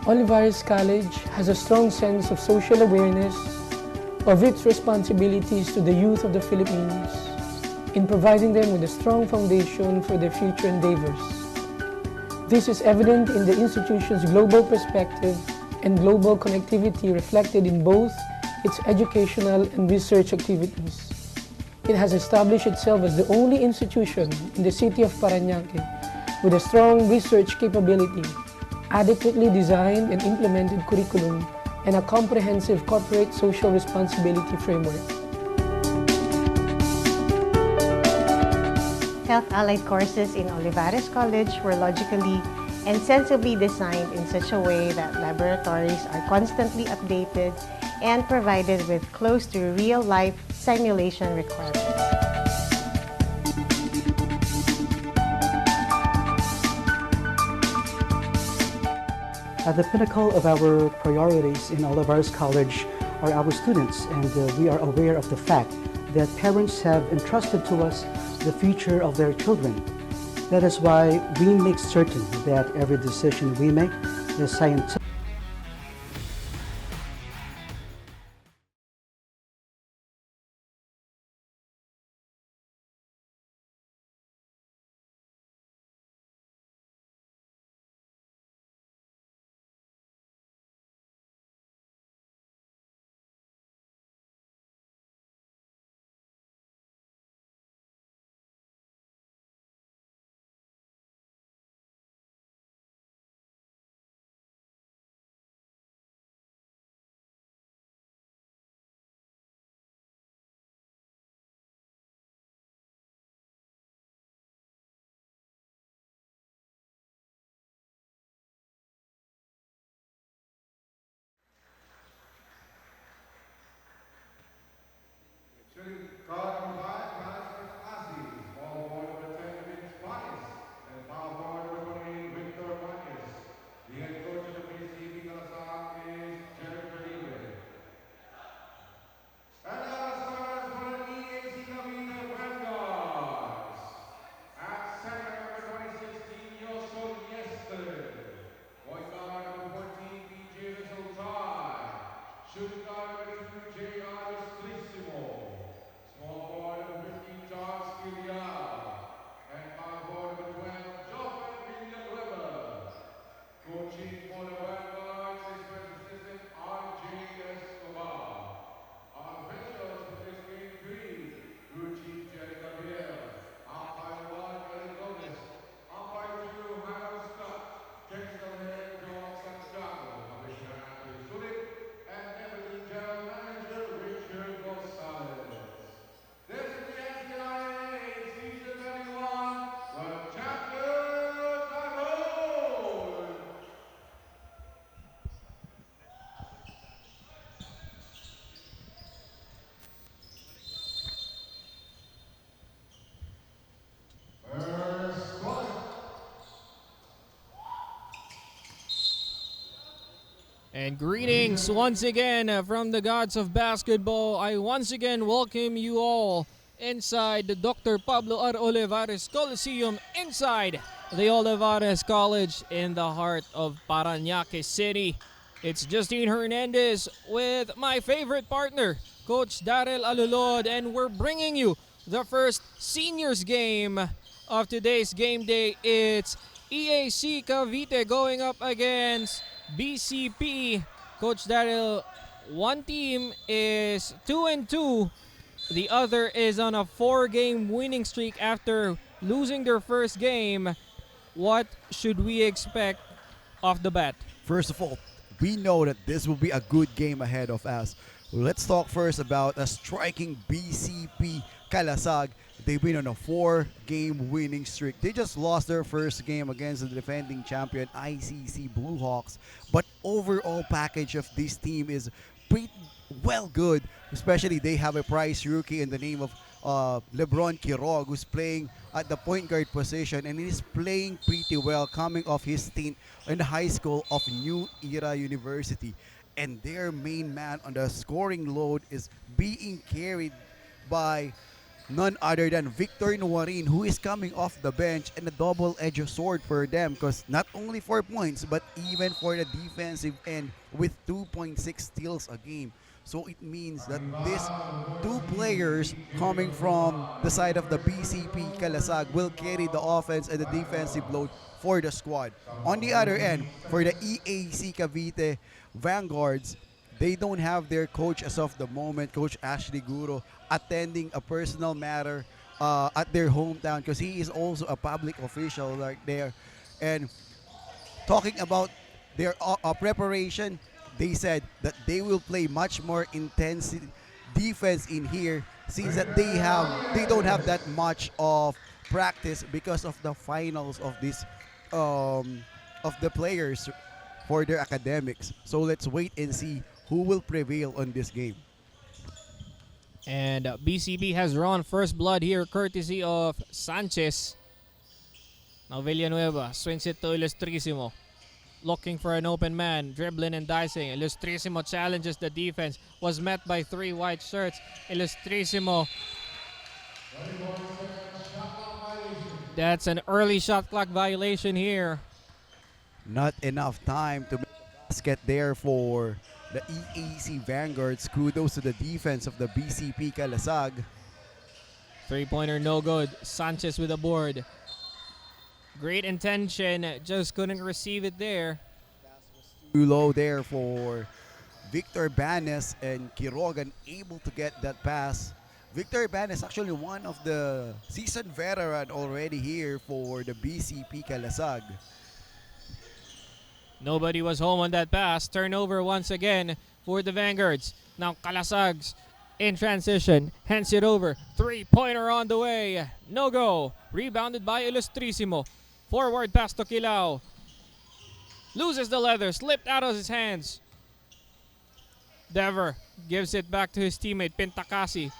Olivares College has a strong sense of social awareness of its responsibilities to the youth of the Philippines in providing them with a strong foundation for their future endeavors. This is evident in the institution's global perspective and global connectivity reflected in both its educational and research activities. It has established itself as the only institution in the city of Parañaque with a strong research capability, adequately designed and implemented curriculum, and a comprehensive corporate social responsibility framework. Health-allied courses in Olivares College were logically and sensibly designed in such a way that laboratories are constantly updated and provided with close to real-life simulation requirements. At the pinnacle of our priorities in Olivares College are our students, and we are aware of the fact that parents have entrusted to us the future of their children. That is why we make certain that every decision we make is scientific. And greetings once again from the gods of basketball. I once again welcome you all inside the Dr. Pablo R. Olivares Coliseum inside the Olivares College in the heart of Parañaque City. It's Justine Hernandez with my favorite partner, Coach Darrell Alulod, and we're bringing you the first seniors game of today's game day. It's EAC Cavite going up against BCP. Coach Darrell, one team is 2-2. The other is on a 4-game winning streak after losing their first game. What should we expect off the bat? First of all, we know that this will be a good game ahead of us. Let's talk first about a striking BCP Calasag. They win on a 4-game winning streak. They just lost their first game against the defending champion ICC Blue Hawks. But overall package of this team is pretty well good. Especially they have a prize rookie in the name of Lebron Quirog, who's playing at the point guard position, and he's playing pretty well coming off his stint in the high school of New Era University. And their main man on the scoring load is being carried by none other than Victor Nuarin, who is coming off the bench, and a double-edged sword for them because not only 4 points but even for the defensive end with 2.6 steals a game. So it means that these two players coming from the side of the BCP Calasag will carry the offense and the defensive load for the squad. On the other end, for the EAC Cavite Vanguards, they don't have their coach as of the moment, Coach Ashley Guro, attending a personal matter at their hometown because he is also a public official right there. And talking about their preparation, they said that they will play much more intense defense in here since that they don't have that much of practice because of the finals of this of the players for their academics. So let's wait and see who will prevail on this game. And BCP has drawn first blood here courtesy of Sanchez. Now Villanueva swings it to Ilustrisimo. Looking for an open man, dribbling and dicing. Ilustrisimo challenges the defense. Was met by 3 white shirts. Ilustrisimo. That's an early shot clock violation here. Not enough time to make a basket there for the EAC Vanguards. Kudos to the defense of the BCP Calasag. 3-pointer no good. Sanchez with a board. Great intention, just couldn't receive it there. Too low there for Victor Banes, and Quirogan able to get that pass. Victor Banes actually one of the seasoned veteran already here for the BCP Calasag. Nobody was home on that pass. Turnover once again for the Vanguards. Now Calasags in transition. Hands it over. 3-pointer on the way. No go. Rebounded by Ilustrisimo. Forward pass to Kilao. Loses the leather. Slipped out of his hands. Dever gives it back to his teammate Pintakasi.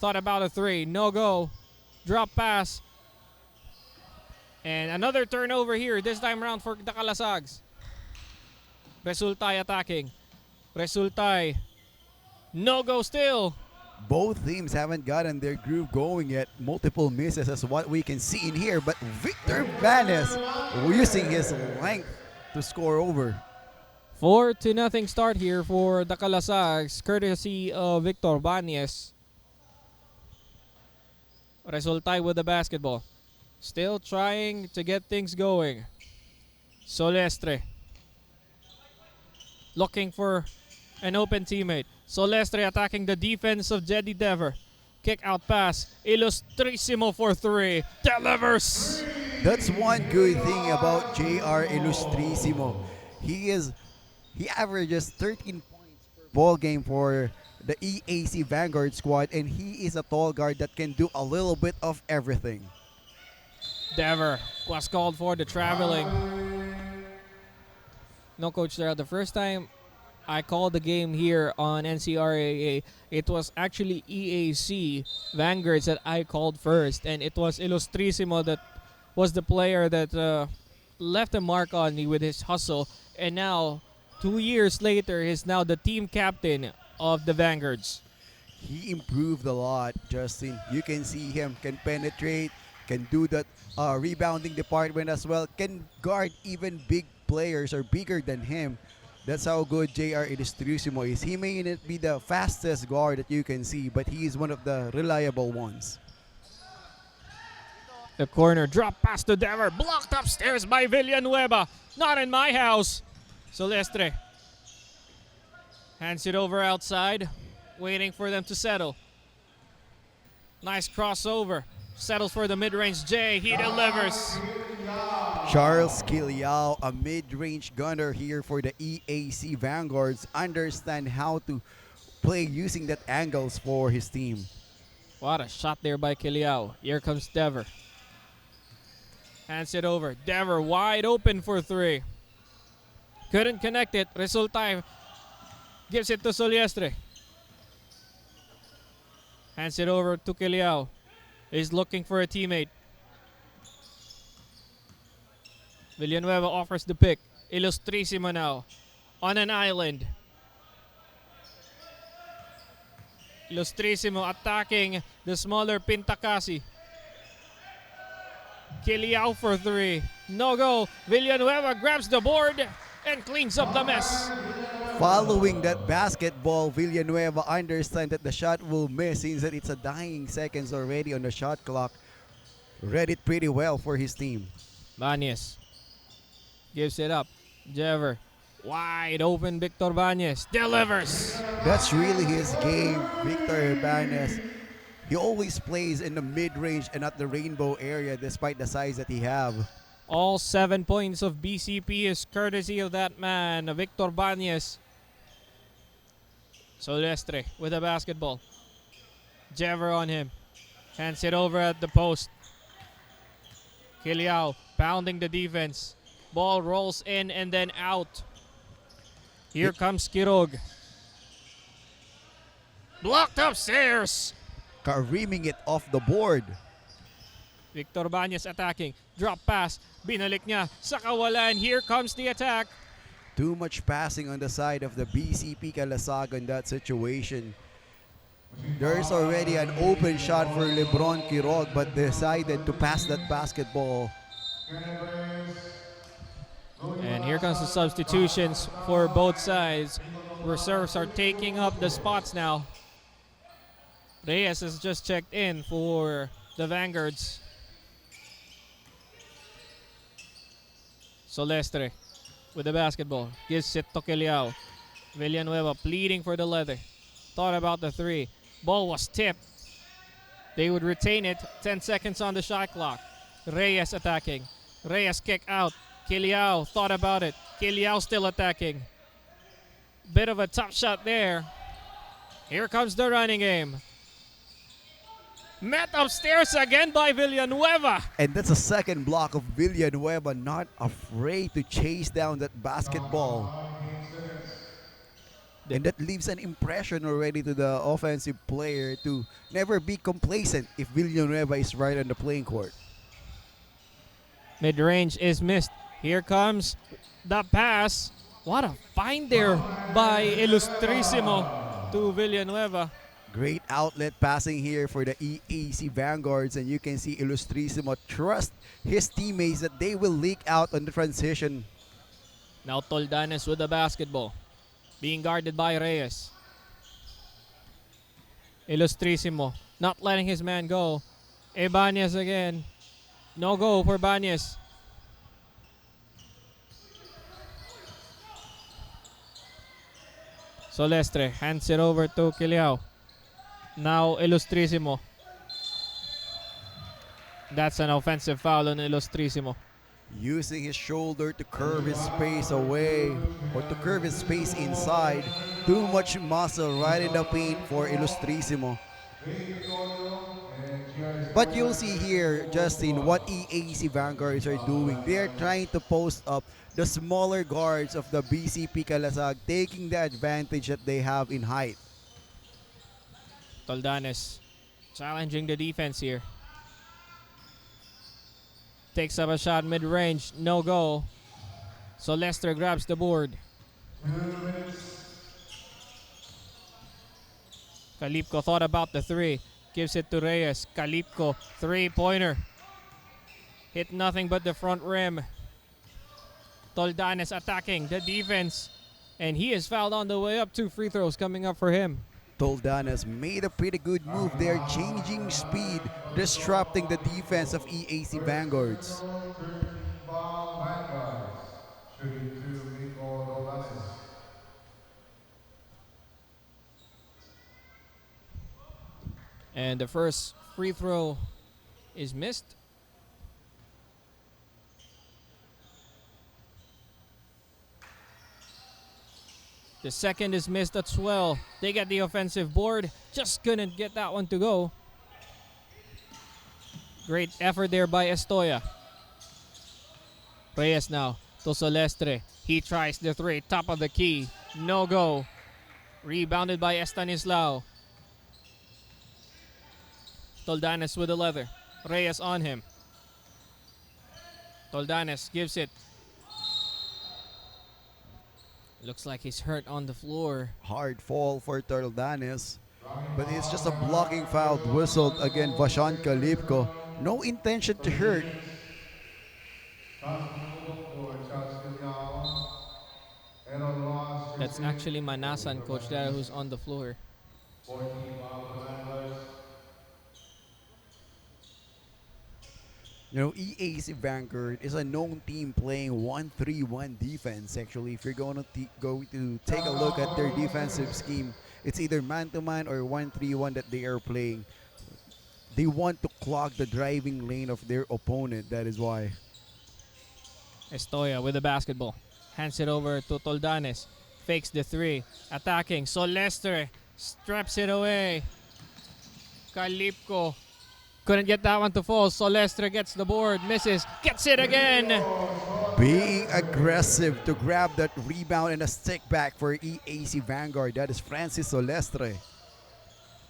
Thought about a 3. No go. Drop pass. And another turnover here. This time around for the Calasags. Resultay attacking. Resultay. No go still. Both teams haven't gotten their groove going yet. Multiple misses as what we can see in here. But Victor Banes using his length to score over. 4-0 start here for the Calasags, courtesy of Victor Banes. Resultay with the basketball. Still trying to get things going. Solestre. Looking for an open teammate. Solestre attacking the defense of Jedi Dever. Kick out pass. Ilustrisimo for 3. Delivers. That's one good thing about JR Ilustrisimo. He averages 13 points per ball game for the EAC Vanguard squad, and he is a tall guard that can do a little bit of everything. Dever was called for the traveling. No coach there. The first time I called the game here on NCRAA, it was actually EAC Vanguards that I called first, and it was Ilustrisimo that was the player that left a mark on me with his hustle, and now 2 years later he's now the team captain of the Vanguards. He improved a lot, Justin. You can see him can penetrate, can do that rebounding department as well, can guard even big players or bigger than him. That's how good JR Ilustrisimo is. He may not be the fastest guard that you can see, but he is one of the reliable ones. The corner drop pass to Dever, blocked upstairs by Villanueva. Not in my house. Solestre hands it over outside, waiting for them to settle. Nice crossover. Settles for the mid-range J. He delivers. Charles Kiliao, a mid-range gunner here for the EAC Vanguards, understand how to play using that angles for his team. What a shot there by Kiliao. Here comes Dever. Hands it over. Dever wide open for 3. Couldn't connect it. Resultay gives it to Soliestre. Hands it over to Kiliao. He's looking for a teammate. Villanueva offers the pick. Ilustrisimo now on an island. Ilustrisimo attacking The smaller Pintakasi. Kiliao for three. No go. Villanueva grabs the board and cleans up the mess. Following that basketball, Villanueva understands that the shot will miss since that it's a dying seconds already on the shot clock. Read it pretty well for his team. Banyes gives it up. Jever. Wide open Victor Banyes. Delivers. That's really his game, Victor Ibanez. He always plays in the mid-range and at the rainbow area despite the size that he have. All 7 points of BCP is courtesy of that man, Victor Banyes. Solestre with the basketball. Jever on him. Hands it over at the post. Kiliao pounding the defense. Ball rolls in and then out. Here comes Kirog. Blocked upstairs. Careening it off the board. Victor Banyes attacking. Drop pass. Binalik niya sa kawalan. Here comes the attack. Too much passing on the side of the BCP Calasaga in that situation. There's already an open shot for Lebron Quirog but decided to pass that basketball. And here comes the substitutions for both sides. Reserves are taking up the spots now. Reyes has just checked in for the Vanguards. Solestre with the basketball. Gives it to Kiliao. Villanueva pleading for the leather. Thought about the three. Ball was tipped. They would retain it. 10 seconds on the shot clock. Reyes attacking. Reyes kick out. Kiliao thought about it. Kiliao still attacking. Bit of a tough shot there. Here comes the running game. Met upstairs again by Villanueva. And that's a second block of Villanueva, not afraid to chase down that basketball. And that leaves an impression already to the offensive player to never be complacent if Villanueva is right on the playing court. Mid-range is missed. Here comes the pass. What a find there by Ilustrisimo to Villanueva. Great outlet passing here for the EAC Vanguards, and you can see Ilustrisimo trust his teammates that they will leak out on the transition. Now Toldanes with the basketball. Being guarded by Reyes. Ilustrisimo not letting his man go. Ibanez again. No go for Banyes. Solestre hands it over to Kiliao. Now Ilustrisimo. That's an offensive foul on Ilustrisimo. Using his shoulder to curve his space away or to curve his space inside. Too much muscle right in the paint for Ilustrisimo. But you'll see here, Justin, what EAC Vanguards are doing. They're trying to post up the smaller guards of the BCP Calasag, taking the advantage that they have in height. Toldanes challenging the defense here. Takes up a shot mid-range, no go. So Lester grabs the board. Kalipko thought about the three. Gives it to Reyes. Kalipko, three-pointer. Hit nothing but the front rim. Toldanes attacking the defense. And he is fouled on the way up. 2 free throws coming up for him. Toldanes made a pretty good move there, changing speed, disrupting the defense of EAC Vanguards. And the first free throw is missed. The second is missed as well. They get the offensive board. Just couldn't get that one to go. Great effort there by Estoya. Reyes now to Solestre. He tries the three. Top of the key. No go. Rebounded by Estanislao. Toldanes with the leather. Reyes on him. Toldanes gives it. Looks like he's hurt on the floor. Hard fall for Toldanes. But it's just a blocking foul whistled again. Vashan Kalipko. No intention to hurt. That's actually Manasan, Coach Dara, who's on the floor. You know, EAC Vanguard is a known team playing 1-3-1 defense. Actually, if you're going to go to take a look at their defensive scheme, it's either man-to-man or 1-3-1 that they are playing. They want to clog the driving lane of their opponent. That is why. Estoya with the basketball. Hands it over to Toldanes. Fakes the three. Attacking. Solestre straps it away. Kalipko couldn't get that one to fall. Solestre gets the board. Misses. Gets it again. Being aggressive to grab that rebound and a stick back for EAC Vanguard. That is Francis Solestre.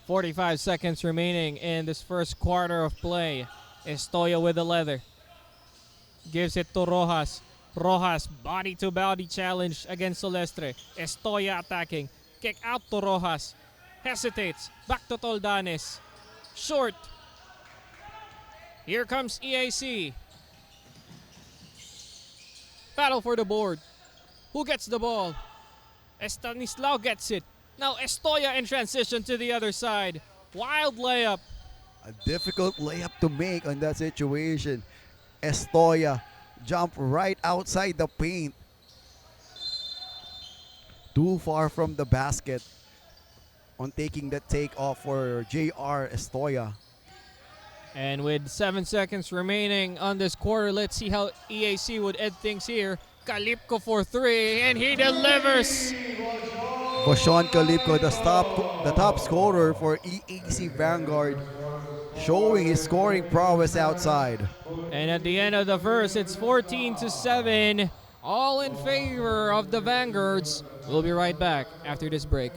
45 seconds remaining in this first quarter of play. Estoya with the leather. Gives it to Rojas. Rojas, body-to-body challenge against Solestre. Estoya attacking. Kick out to Rojas. Hesitates. Back to Toldanes. Short. Here comes EAC. Battle for the board. Who gets the ball? Estanislao gets it. Now Estoya in transition to the other side. Wild layup. A difficult layup to make on that situation. Estoya jump right outside the paint. Too far from the basket on taking that take off for JR Estoya. And with 7 seconds remaining on this quarter, let's see how EAC would end things here. Kalipko for three, and he delivers. Vashan Kalipko, the top scorer for EAC Vanguard, showing his scoring prowess outside. And at the end of the first, it's 14-7, all in favor of the Vanguards. We'll be right back after this break.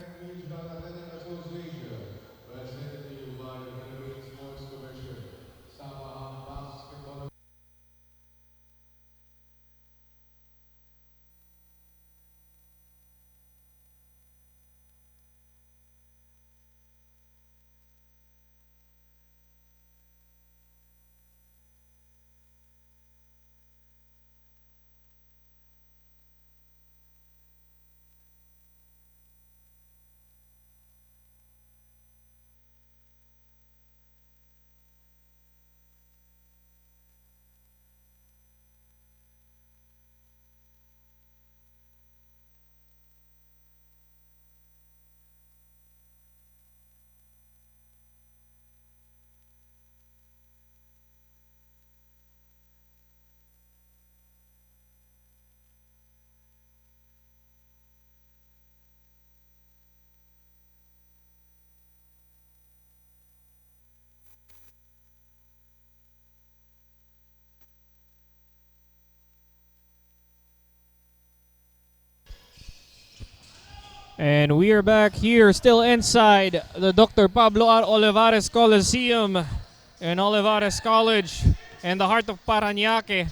And we are back here, still inside the Dr. Pablo R. Olivares Coliseum in Olivares College in the heart of Parañaque.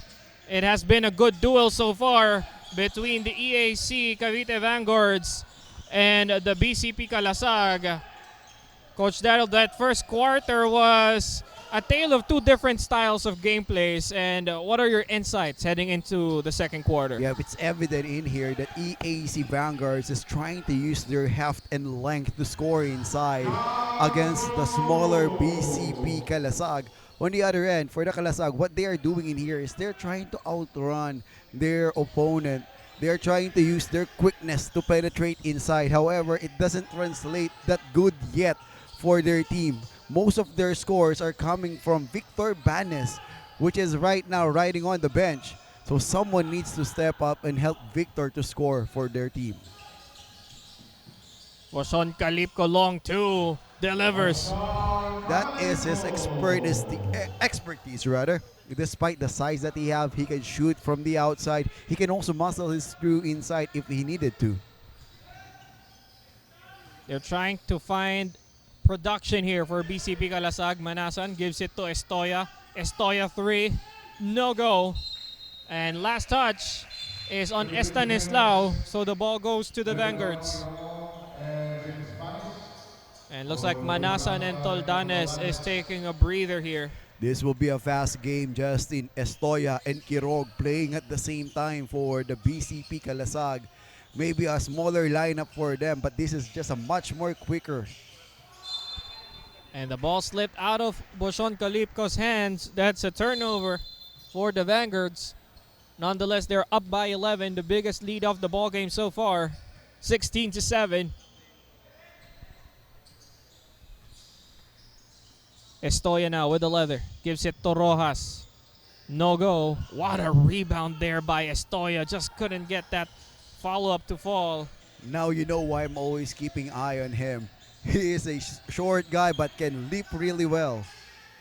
It has been a good duel so far between the EAC Cavite Vanguards and the BCP Calasag. Coach Daryl, that first quarter was a tale of two different styles of gameplays. And what are your insights heading into the second quarter? Yeah, it's evident in here that EAC Vanguards is trying to use their heft and length to score inside against the smaller BCP Calasag. On the other end, for the Calasag, what they are doing in here is they're trying to outrun their opponent. They're trying to use their quickness to penetrate inside. However, it doesn't translate that good yet for their team. Most of their scores are coming from Victor Banes, which is right now riding on the bench. So someone needs to step up and help Victor to score for their team. Vashan Kalipko long two, delivers. That is his expertise rather. Despite the size that he have, he can shoot from the outside. He can also muscle his through inside if he needed to. They're trying to find production here for BCP Calasag. Manasan gives it to Estoya. Estoya three, no go. And last touch is on Estanislao, so the ball goes to the Vanguards. And looks like Manasan and Toldanes is taking a breather here. This will be a fast game, Justin. Estoya and Kirog playing at the same time for the BCP Kalasag. Maybe a smaller lineup for them, but this is just a much more quicker. And the ball slipped out of Boshon Kalipko's hands. That's a turnover for the Vanguards. Nonetheless, they're up by 11, the biggest lead of the ball game so far, 16-7. Estoya now with the leather, gives it to Rojas. No go. What a rebound there by Estoya. Just couldn't get that follow-up to fall. Now you know why I'm always keeping eye on him. He is a short guy but can leap really well.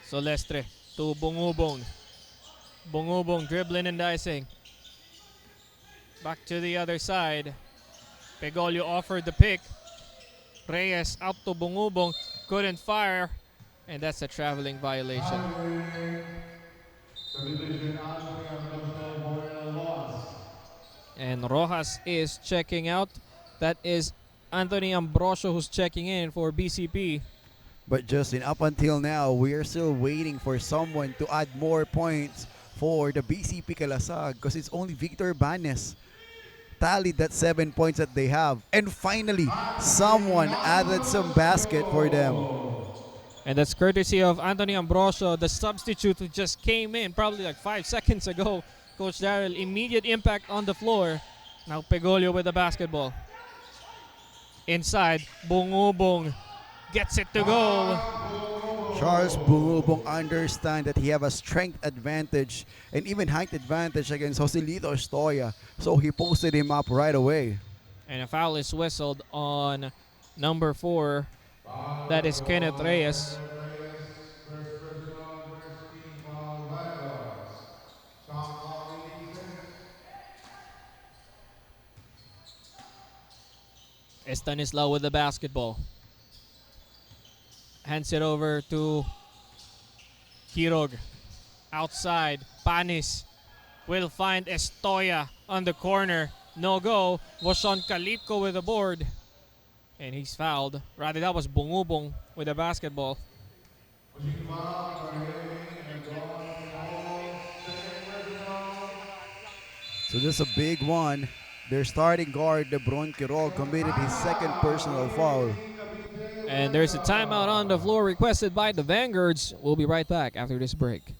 Solestre to Bungubong. Bungubong dribbling and dicing. Back to the other side. Pegolio offered the pick. Reyes out to Bungubong. Couldn't fire. And that's a traveling violation. And Rojas is checking out. That is Anthony Ambrosio who's checking in for BCP. But Justin, up until now, we are still waiting for someone to add more points for the BCP Kalasag because it's only Victor Banes tallied that 7 points that they have. And finally, someone added some basket for them. And that's courtesy of Anthony Ambrosio, the substitute who just came in probably like 5 seconds ago. Coach Darrell, immediate impact on the floor. Now Pegolio with the basketball. Inside, Bungubong gets it to go. Charles Bungubong understand that he have a strength advantage and even height advantage against Joselito Estoya. So he posted him up right away. And a foul is whistled on number 4. That is Kenneth Reyes. Estanislao with the basketball. Hands it over to Kirog. Outside, Panis will find Estoya on the corner. No go. Boshon Kalipko with the board. And he's fouled. Rather, that was Bungubong with the basketball. So this is a big one. Their starting guard, LeBron Quirol, committed his second personal foul. And there's a timeout on the floor requested by the Vanguards. We'll be right back after this break.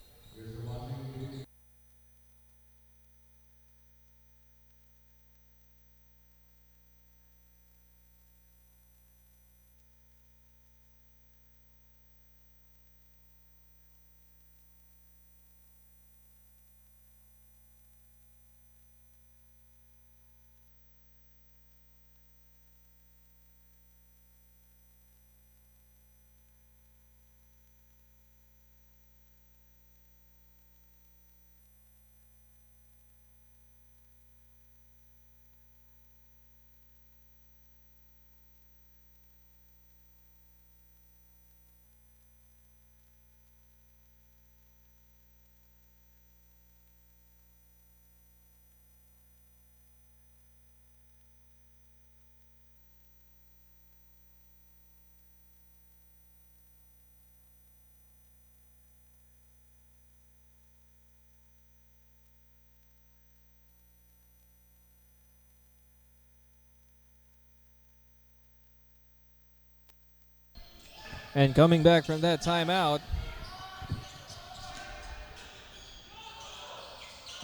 And coming back from that timeout,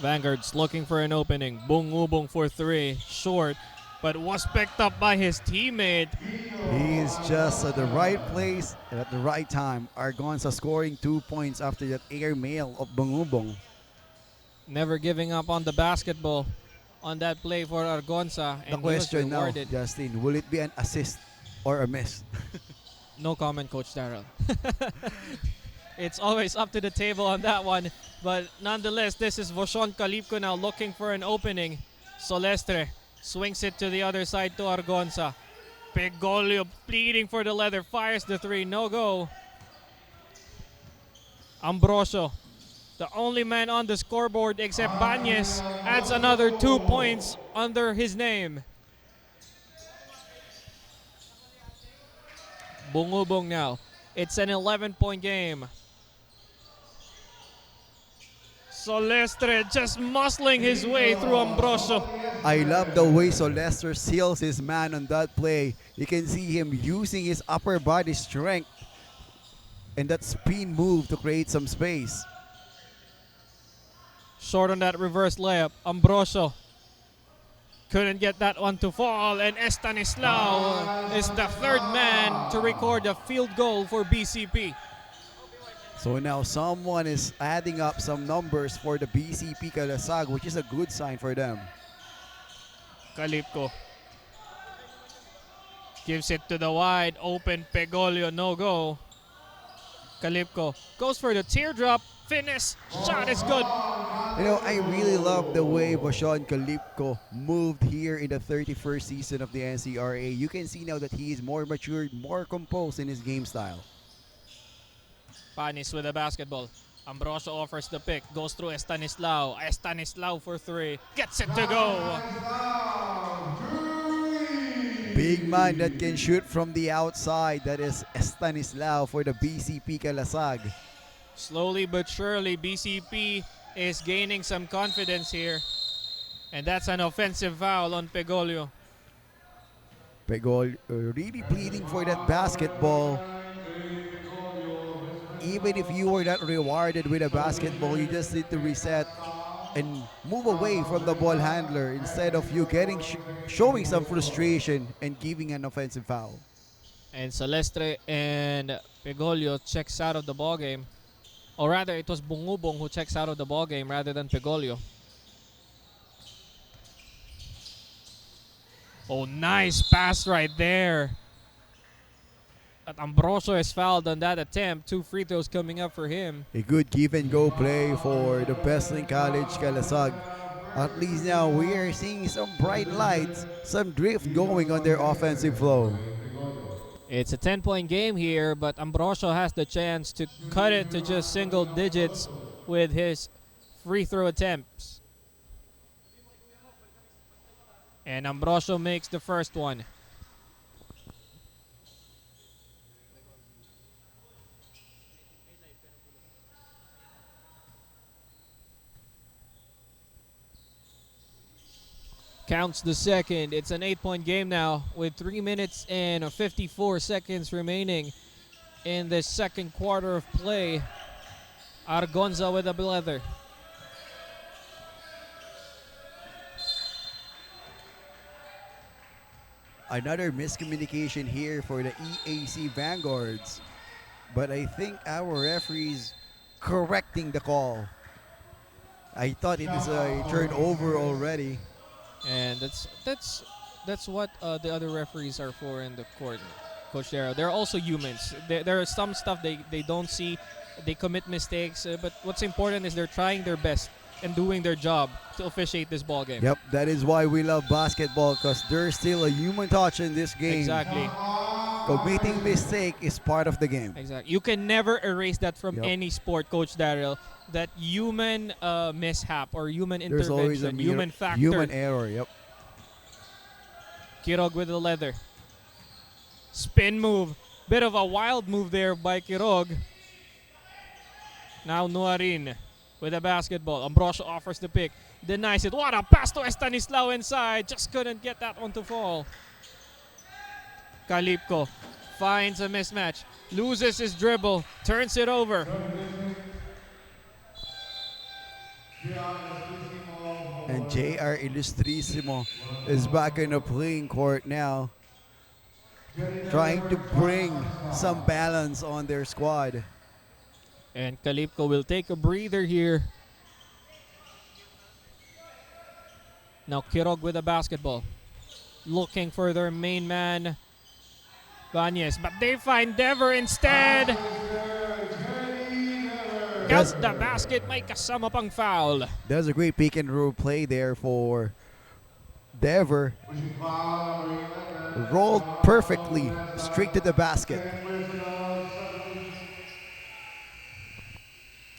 Vanguard's looking for an opening. Bungubong for 3, short, but was picked up by his teammate. He is just at the right place and at the right time. Argonza scoring 2 points after that airmail of Bungubong. Never giving up on the basketball on that play for Argonza. The And he was question now, rewarded. Justin, will it be an assist or a miss? No comment, Coach Darrell. It's always up to the table on that one. But nonetheless, this is Boshon Kalipko now looking for an opening. Solestre swings it to the other side to Argonza. Pegolio pleading for the leather, fires the 3, no go. Ambrosio, the only man on the scoreboard except Bañez, adds another 2 points under his name. Bungubong now. It's an 11-point game. Solestre just muscling his way through Ambrosio. I love the way Solestre seals his man on that play. You can see him using his upper body strength and that spin move to create some space. Short on that reverse layup. Ambrosio couldn't get that one to fall, and Estanislao is the third man to record a field goal for BCP. So now someone is adding up some numbers for the BCP Calasag, which is a good sign for them. Calipco gives it to the wide open Pegolio, no go. Calipco goes for the teardrop, finish, shot is good. You know, I really love the way Bashon Calipco moved here in the 31st season of the NCRA. You can see now that he is more matured, more composed in his game style. Panis with the basketball. Ambrosio offers the pick, goes through Estanislao. Estanislao for three, gets it to go. Big man that can shoot from the outside. That is Estanislao for the BCP Calasag. Slowly but surely, BCP is gaining some confidence here. And that's an offensive foul on Pegolio. Pegol really pleading for that basketball. Even if you were not rewarded with a basketball, you just need to reset and move away from the ball handler instead of you getting showing some frustration and giving an offensive foul. And Celestre and Pegolio checks out of the ball game. Or rather, it was Bungubong who checks out of the ball game rather than Pegolio. Oh, nice pass right there. But Ambrosio is fouled on that attempt. 2 free throws coming up for him. A good give and go play for the Best-Link College Calasag. At least now we are seeing some bright lights, some drift going on their offensive flow. It's a 10-point game here, but Ambrosio has the chance to cut it to just single digits with his free throw attempts. And Ambrosio makes the first one. Counts the second. It's an 8-point game now with 3 minutes and 54 seconds remaining in the second quarter of play. Argonza with a blether. Another miscommunication here for the EAC Vanguards. But I think our referees correcting the call. I thought it was a turnover already. And that's what the other referees are for in the court, Coach Darrow. They're also humans. There are some stuff they don't see. They commit mistakes. But what's important is they're trying their best and doing their job to officiate this ball game. Yep, that is why we love basketball, because there's still a human touch in this game. Exactly. Committing mistake is part of the game. Exactly. You can never erase that from any sport, Coach Darrell. That human mishap or human There's always intervention, a human factor. human error, yep. Kirog with the leather. Spin move. Bit of a wild move there by Kirog. Now Nuarin with a basketball. Ambrosio offers the pick. Denies it. What a pass to Estanislao inside. Just couldn't get that one to fall. Calipco finds a mismatch. Loses his dribble. Turns it over. And JR Illustrissimo is back in the playing court now, trying to bring some balance on their squad. And Calipco will take a breather here. Now Kirog with the basketball. Looking for their main man, Banyes. But they find Dever instead. Counts the basket, may kasama pang foul. There's a great pick and roll play there for Dever. Rolled perfectly straight to the basket.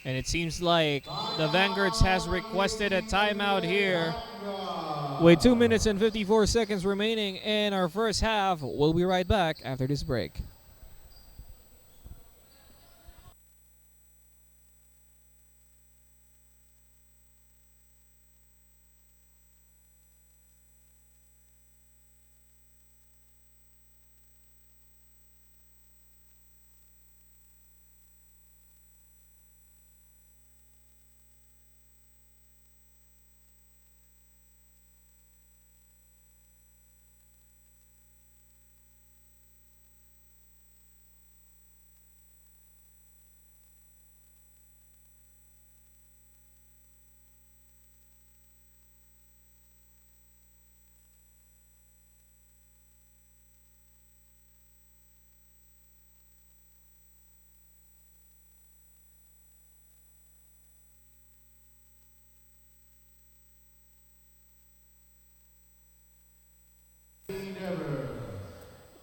And it seems like the Vanguards has requested a timeout here. With 2 minutes and 54 seconds remaining in our first half. We'll be right back after this break.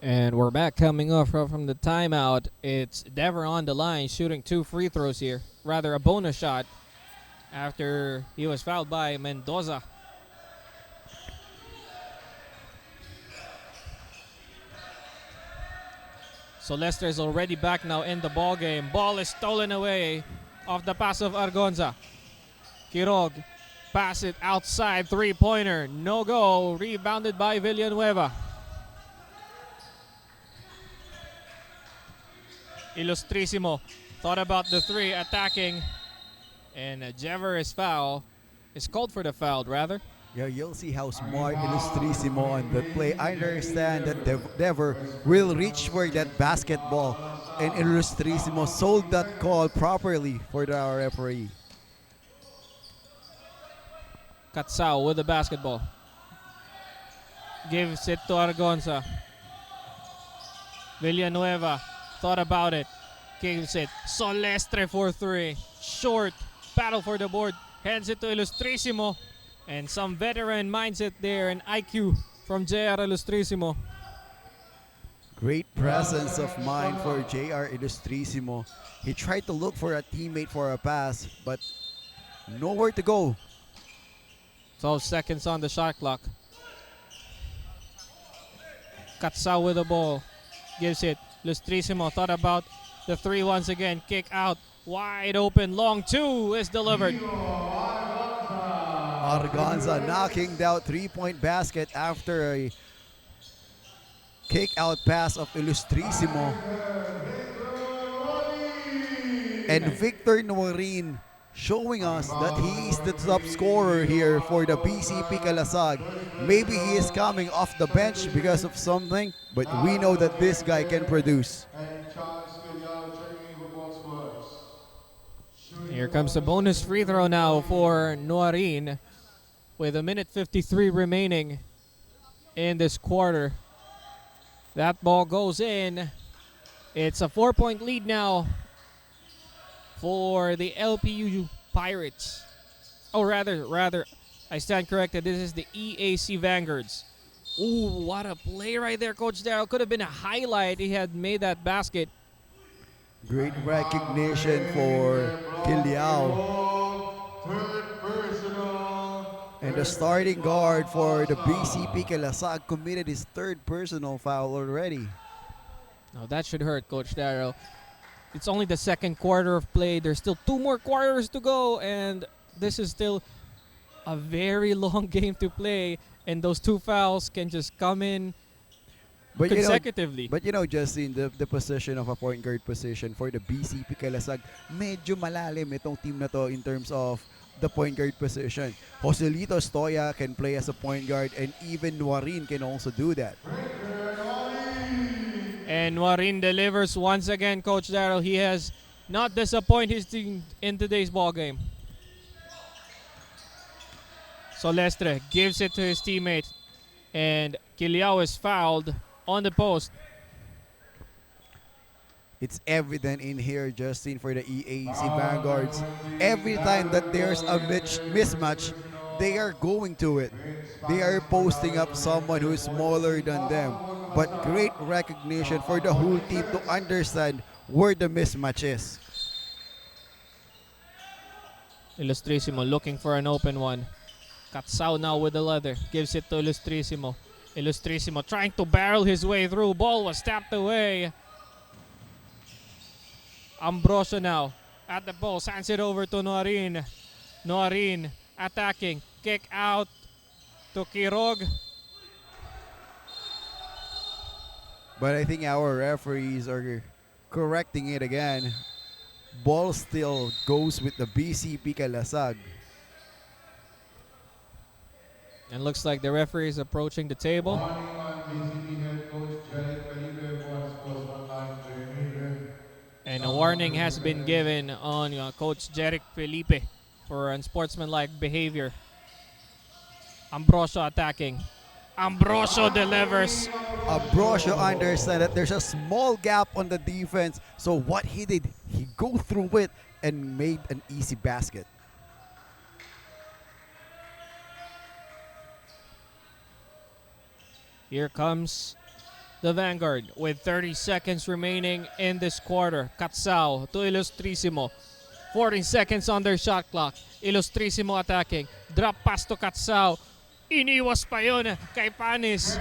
And we're back coming off from the timeout. It's Dever on the line shooting 2 free throws here. Rather a bonus shot after he was fouled by Mendoza. So Leicester is already back now in the ball game. Ball is stolen away off the pass of Argonza. Quirog pass it outside, three-pointer, no go, rebounded by Villanueva. Ilustrísimo thought about the three, attacking, and Jever is called for the foul rather. Yeah, you'll see how smart Ilustrísimo on that play. I understand that Dever will reach for that basketball, and Ilustrísimo sold that call properly for the referee. Katsao with the basketball. Gives it to Argonza. Villanueva thought about it. Gives it. Solestre for 3. Short. Battle for the board. Hands it to Ilustrísimo. And some veteran mindset there and IQ from JR Ilustrísimo. Great presence of mind for JR Ilustrísimo. He tried to look for a teammate for a pass, but nowhere to go. 12 seconds on the shot clock. Katsao with the ball. Gives it. Ilustrísimo thought about the three once again. Kick out. Wide open. Long two is delivered. Argonza knocking down three-point basket after a kick-out pass of Ilustrísimo. And Victor Norin showing us that he is the top scorer here for the BCP Calasag. Maybe he is coming off the bench because of something, but we know that this guy can produce. Here comes the bonus free throw now for Norin with 1:53 remaining in this quarter. That ball goes in. It's a 4-point lead now for the LPU Pirates. Oh, rather, I stand corrected. This is the EAC Vanguards. Ooh, what a play right there, Coach Darryl. Could have been a highlight. He had made that basket. Great recognition for Kiliao. And the starting guard for the BCP Calasag committed his third personal foul already. Now that should hurt, Coach Darryl. It's only the second quarter of play. There's still 2 more quarters to go, and this is still a very long game to play. And those 2 fouls can just come in consecutively. But you know, Justin, the position of a point guard position for the BCP Calasag, medyo malalim itong team na to in terms of the point guard position. Joselito Stoya can play as a point guard, and even Norin can also do that. And Norin delivers once again, Coach Darryl. He has not disappointed his team in today's ball game. Solestre gives it to his teammate, and Kiliao is fouled on the post. It's evident in here, Justin, for the EAC Vanguards. Every time that there's a mismatch, they are going to it. They are posting up someone who is smaller than them. But great recognition for the whole team to understand where the mismatch is. Ilustrísimo looking for an open one. Katsao now with the leather. Gives it to Ilustrísimo. Ilustrísimo trying to barrel his way through. Ball was tapped away. Ambrosio now at the ball. Hands it over to Norin. Norin attacking. Kick out to Quirog. But I think our referees are correcting it again. Ball still goes with the BCP Calasag. And looks like the referee is approaching the table. And a warning has been given on Coach Jeric Felipe for unsportsmanlike behavior. Ambrosio attacking. Ambrosio delivers. Ambrosio understands that there's a small gap on the defense. So what he did, he go through it and made an easy basket. Here comes the Vanguard with 30 seconds remaining in this quarter. Katsao to Ilustrisimo. 14 seconds on their shot clock. Ilustrisimo attacking. Drop pass to Katsao. Iniwas pa yun kay Panis.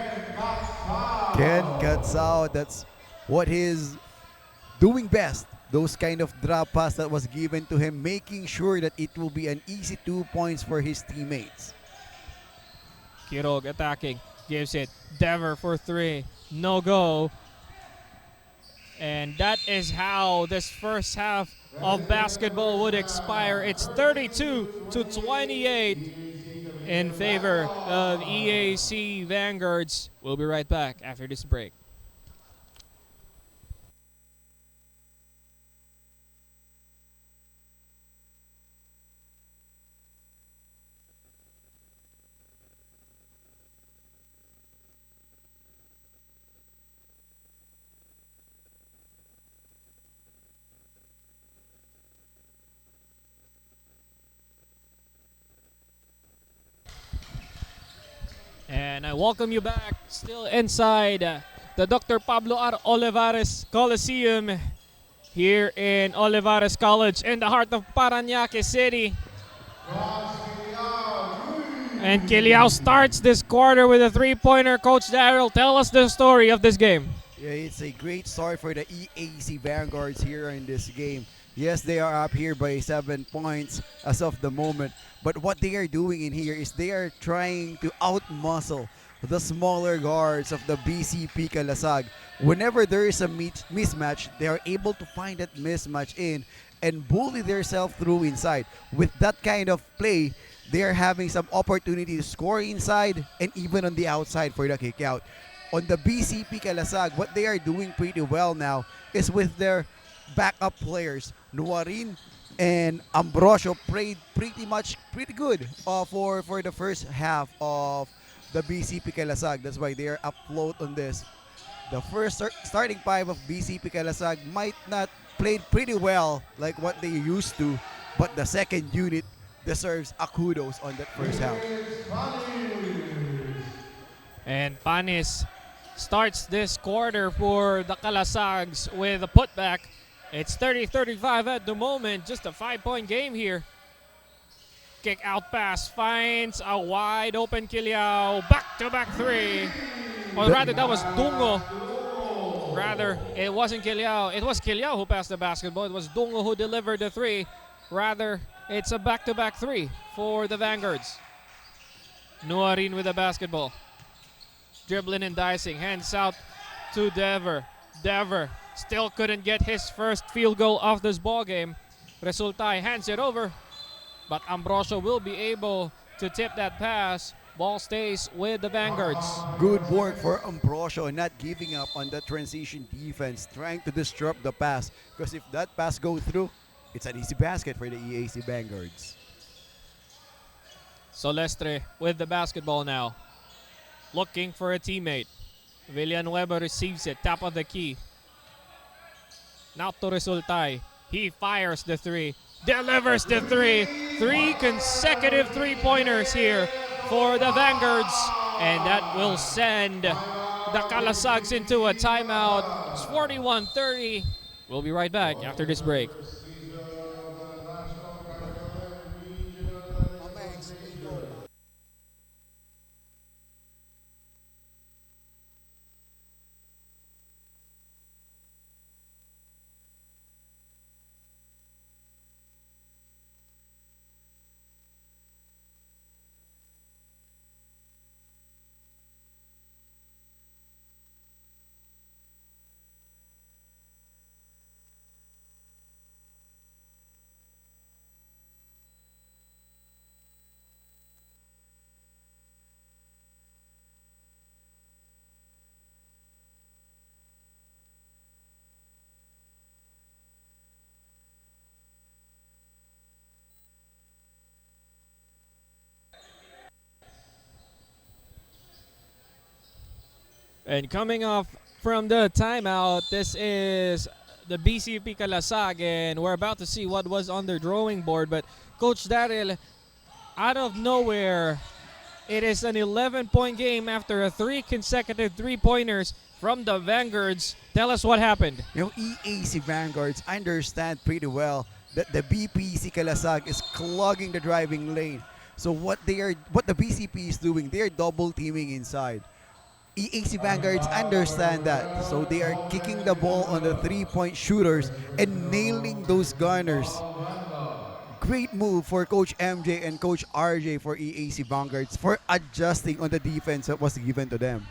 Ken Katsao, that's what he's doing best. Those kind of drop pass that was given to him, making sure that it will be an easy 2 points for his teammates. Kirog attacking. Gives it. Dever for 3. No go. And that is how this first half of basketball would expire. It's 32-28 in favor of EAC Vanguards. We'll be right back after this break. And I welcome you back, still inside the Dr. Pablo R. Olivares Coliseum here in Olivares College in the heart of Parañaque City. And Kiliao starts this quarter with a three-pointer. Coach Daryl, tell us the story of this game. Yeah, it's a great start for the EAC Vanguards here in this game. Yes, they are up here by 7 points as of the moment. But what they are doing in here is they are trying to outmuscle the smaller guards of the BCP Calasag. Whenever there is a mismatch, they are able to find that mismatch in and bully themselves through inside. With that kind of play, they are having some opportunity to score inside and even on the outside for the kick out. On the BCP Calasag, what they are doing pretty well now is with their backup players. Nuarin and Ambrosio played pretty good for the first half of the BCP Calasag. That's why they are afloat on this. The first starting five of BCP Calasag might not played pretty well like what they used to, but the second unit deserves a kudos on that first half. And Panis starts this quarter for the Calasags with a putback. It's 30-35 at the moment, just a 5-point game here. Kick out pass finds a wide open Kiliao. Back-to-back three. Or rather, that was Dungo. Rather, it wasn't Kiliao. It was Kiliao who passed the basketball. It was Dungo who delivered the three. Rather, it's a back-to-back three for the Vanguards. Nuarin with the basketball. Dribbling and dicing. Hands out to Dever. Dever still couldn't get his first field goal of this ball game. Resultay hands it over, but Ambrosio will be able to tip that pass. Ball stays with the Vanguards. Good work for Ambrosio and not giving up on that transition defense, trying to disrupt the pass. Because if that pass goes through, it's an easy basket for the EAC Vanguards. Solestre with the basketball now. Looking for a teammate. Villanueva receives it, top of the key. Now to Resultay. He fires the three. Delivers the three. 3 consecutive three-pointers here for the Vanguards. And that will send the Calasags into a timeout. It's 41-30. We'll be right back after this break. And coming off from the timeout, this is the BCP Calasag, and we're about to see what was on their drawing board. But Coach Daryl, out of nowhere, it is an 11-point game after 3 consecutive three-pointers from the Vanguards. Tell us what happened. You know, EAC Vanguards understand pretty well that the BPC Kalasag is clogging the driving lane. So what the BCP is doing, they are double teaming inside. EAC Vanguards understand that, so they are kicking the ball on the 3-point shooters and nailing those gunners. Great move for Coach MJ and Coach RJ for EAC Vanguards for adjusting on the defense that was given to them.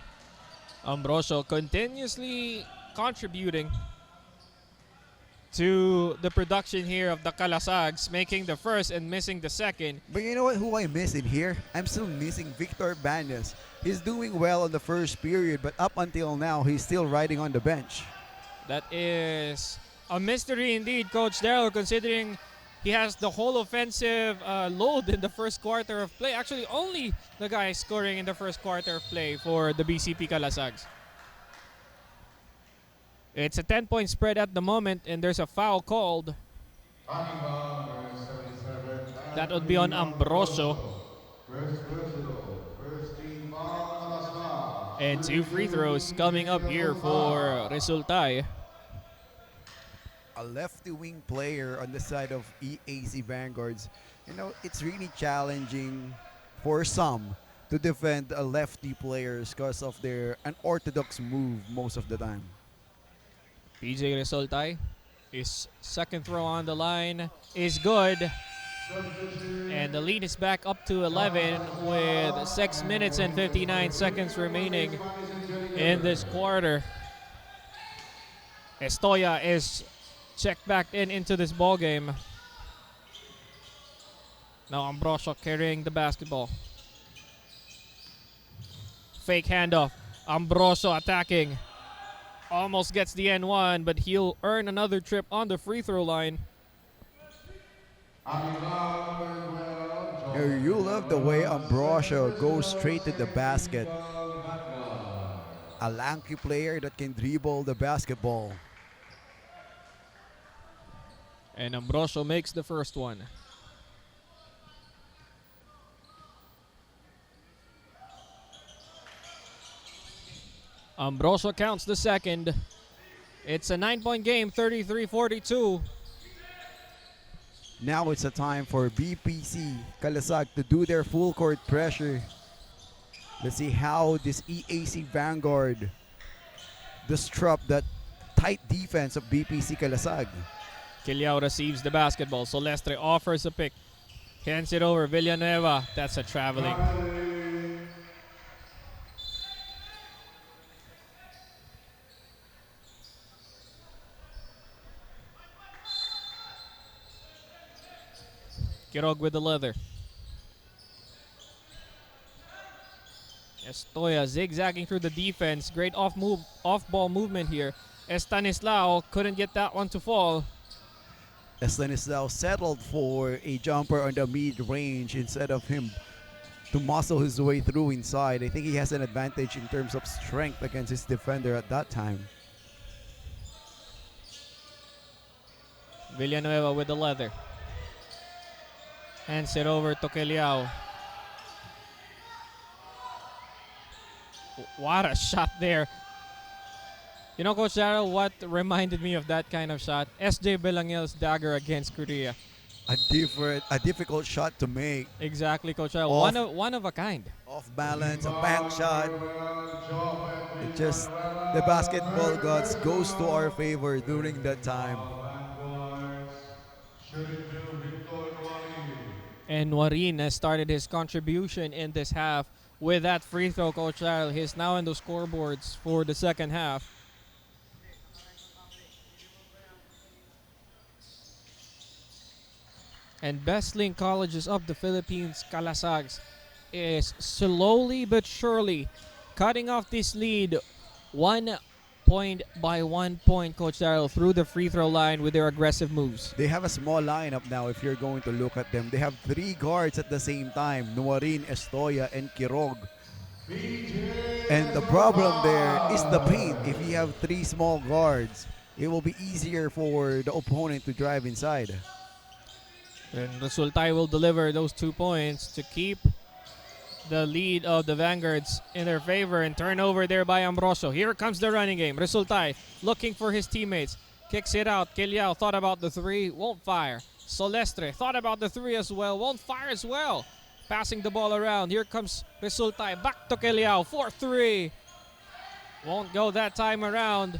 Ambrosio continuously contributing to the production here of the Kalasags, making the first and missing the second. But you know what? Who I'm missing here? I'm still missing Victor Banes. He's doing well on the first period, but up until now, he's still riding on the bench. That is a mystery indeed, Coach Darrell, considering he has the whole offensive load in the first quarter of play. Actually, only the guy scoring in the first quarter of play for the BCP Kalasags. It's a 10-point spread at the moment, and there's a foul called. That would be on Ambrosio. And 2 free throws coming up here for Resultay. A lefty wing player on the side of EAC Vanguards. You know, it's really challenging for some to defend a lefty players because of their unorthodox move most of the time. PJ Resultay, his second throw on the line is good. And the lead is back up to 11 with 6 minutes and 59 seconds remaining in this quarter. Estoya is checked back into this ball game. Now Ambrosio carrying the basketball. Fake handoff. Ambrosio attacking. Almost gets the N1, but he'll earn another trip on the free throw line. You love the way Ambrosio goes straight to the basket. A lanky player that can dribble the basketball. And Ambrosio makes the first one. Ambrosio counts the second. It's a 9-point game, 33-42. Now it's a time for BPC Kalasag to do their full court pressure. Let's see how this EAC Vanguard disrupt that tight defense of BPC Kalasag. Quileao receives the basketball. Solestre offers a pick. Hands it over. Villanueva. That's a traveling. Quirog with the leather. Estoya zigzagging through the defense. Great off-ball movement here. Estanislao couldn't get that one to fall. Estanislao settled for a jumper on the mid-range instead of him to muscle his way through inside. I think he has an advantage in terms of strength against his defender at that time. Villanueva with the leather. Hands it over to Quileao. What a shot there. You know, Coach Darrell, what reminded me of that kind of shot? SJ Belangel's dagger against Korea. A difficult shot to make. Exactly, Coach Darrell. One of a kind. Off balance, a bank shot. It just, the basketball gods goes to our favor during that time. And Warin has started his contribution in this half with that free throw, Coach Darrell. He's now in the scoreboards for the second half. And Best Link Colleges of the Philippines, Kalasags, is slowly but surely cutting off this lead 1 point by 1 point, Coach Darrell, through the free throw line with their aggressive moves. They have a small lineup now if you're going to look at them. They have 3 guards at the same time, Nuarin, Estoya, and Quirog. And the problem there is the paint. If you have 3 small guards, it will be easier for the opponent to drive inside. And Resultay will deliver those 2 points to keep the lead of the Vanguards in their favor, and turnover there by Ambrosio. Here comes the running game. Resultay looking for his teammates. Kicks it out. Kiliao thought about the three, won't fire. Solestre thought about the three as well, won't fire as well. Passing the ball around. Here comes Resultay. Back to Kiliao. 4-3. Won't go that time around.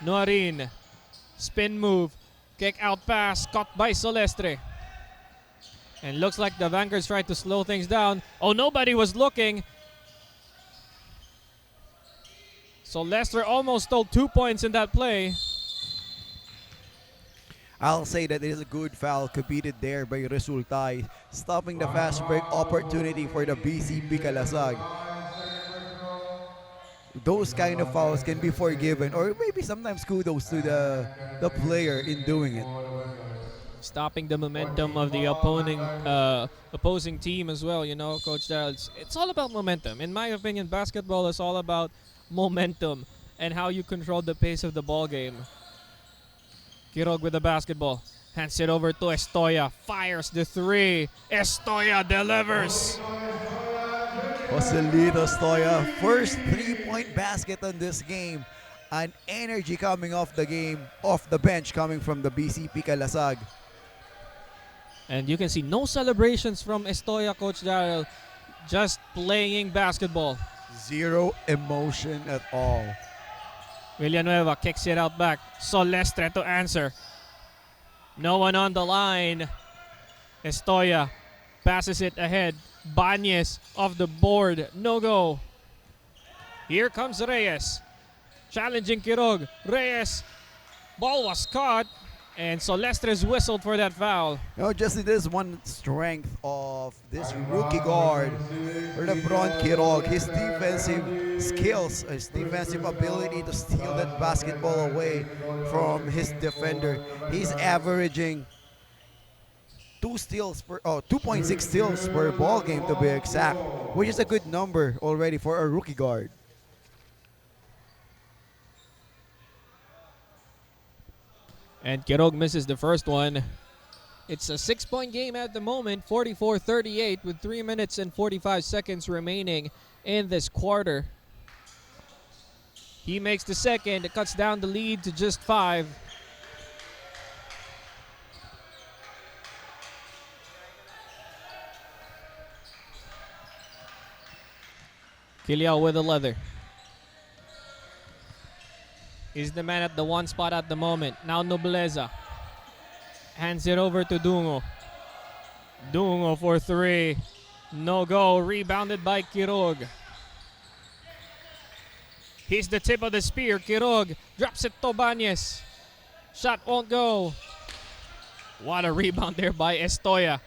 Noarin. Spin move. Kick out pass. Caught by Solestre. And looks like the Vanguards tried to slow things down. Oh, nobody was looking. Solestre almost stole 2 points in that play. I'll say that it is a good foul committed there by Resultay, stopping the fast break opportunity for the BCP Kalasag. Those kind of fouls can be forgiven, or maybe sometimes kudos to the player in doing it. Stopping the momentum of the opposing team as well, Coach Darrell. It's all about momentum. In my opinion, basketball is all about momentum and how you control the pace of the ball game. Quirog with the basketball. Hands it over to Estoya. Fires the three. Estoya delivers. Joselito Estoya, first 3-point basket on this game. An energy coming off the bench coming from the BCP Kalasag. And you can see no celebrations from Estoya, Coach Darrell. Just playing basketball. Zero emotion at all. Villanueva kicks it out back. Solestre to answer. No one on the line. Estoya passes it ahead. Bañez off the board. No go. Here comes Reyes. Challenging Quirog. Reyes. Ball was caught. And Solestre's whistled for that foul. Just it is one strength of this rookie guard, LeBron Quirog. His defensive skills, his defensive ability to steal that basketball away from his defender. He's averaging 2.6 steals per ball game to be exact, which is a good number already for a rookie guard. And Quirog misses the first one. It's a 6-point game at the moment, 44-38 with 3 minutes and 45 seconds remaining in this quarter. He makes the second. It cuts down the lead to just 5. Kiliao with the leather. He's the man at the one spot at the moment. Now Nobleza. Hands it over to Dungo. Dungo for 3. No go. Rebounded by Quirog. He's the tip of the spear. Quirog drops it to Bañez. Shot won't go. What a rebound there by Estoya.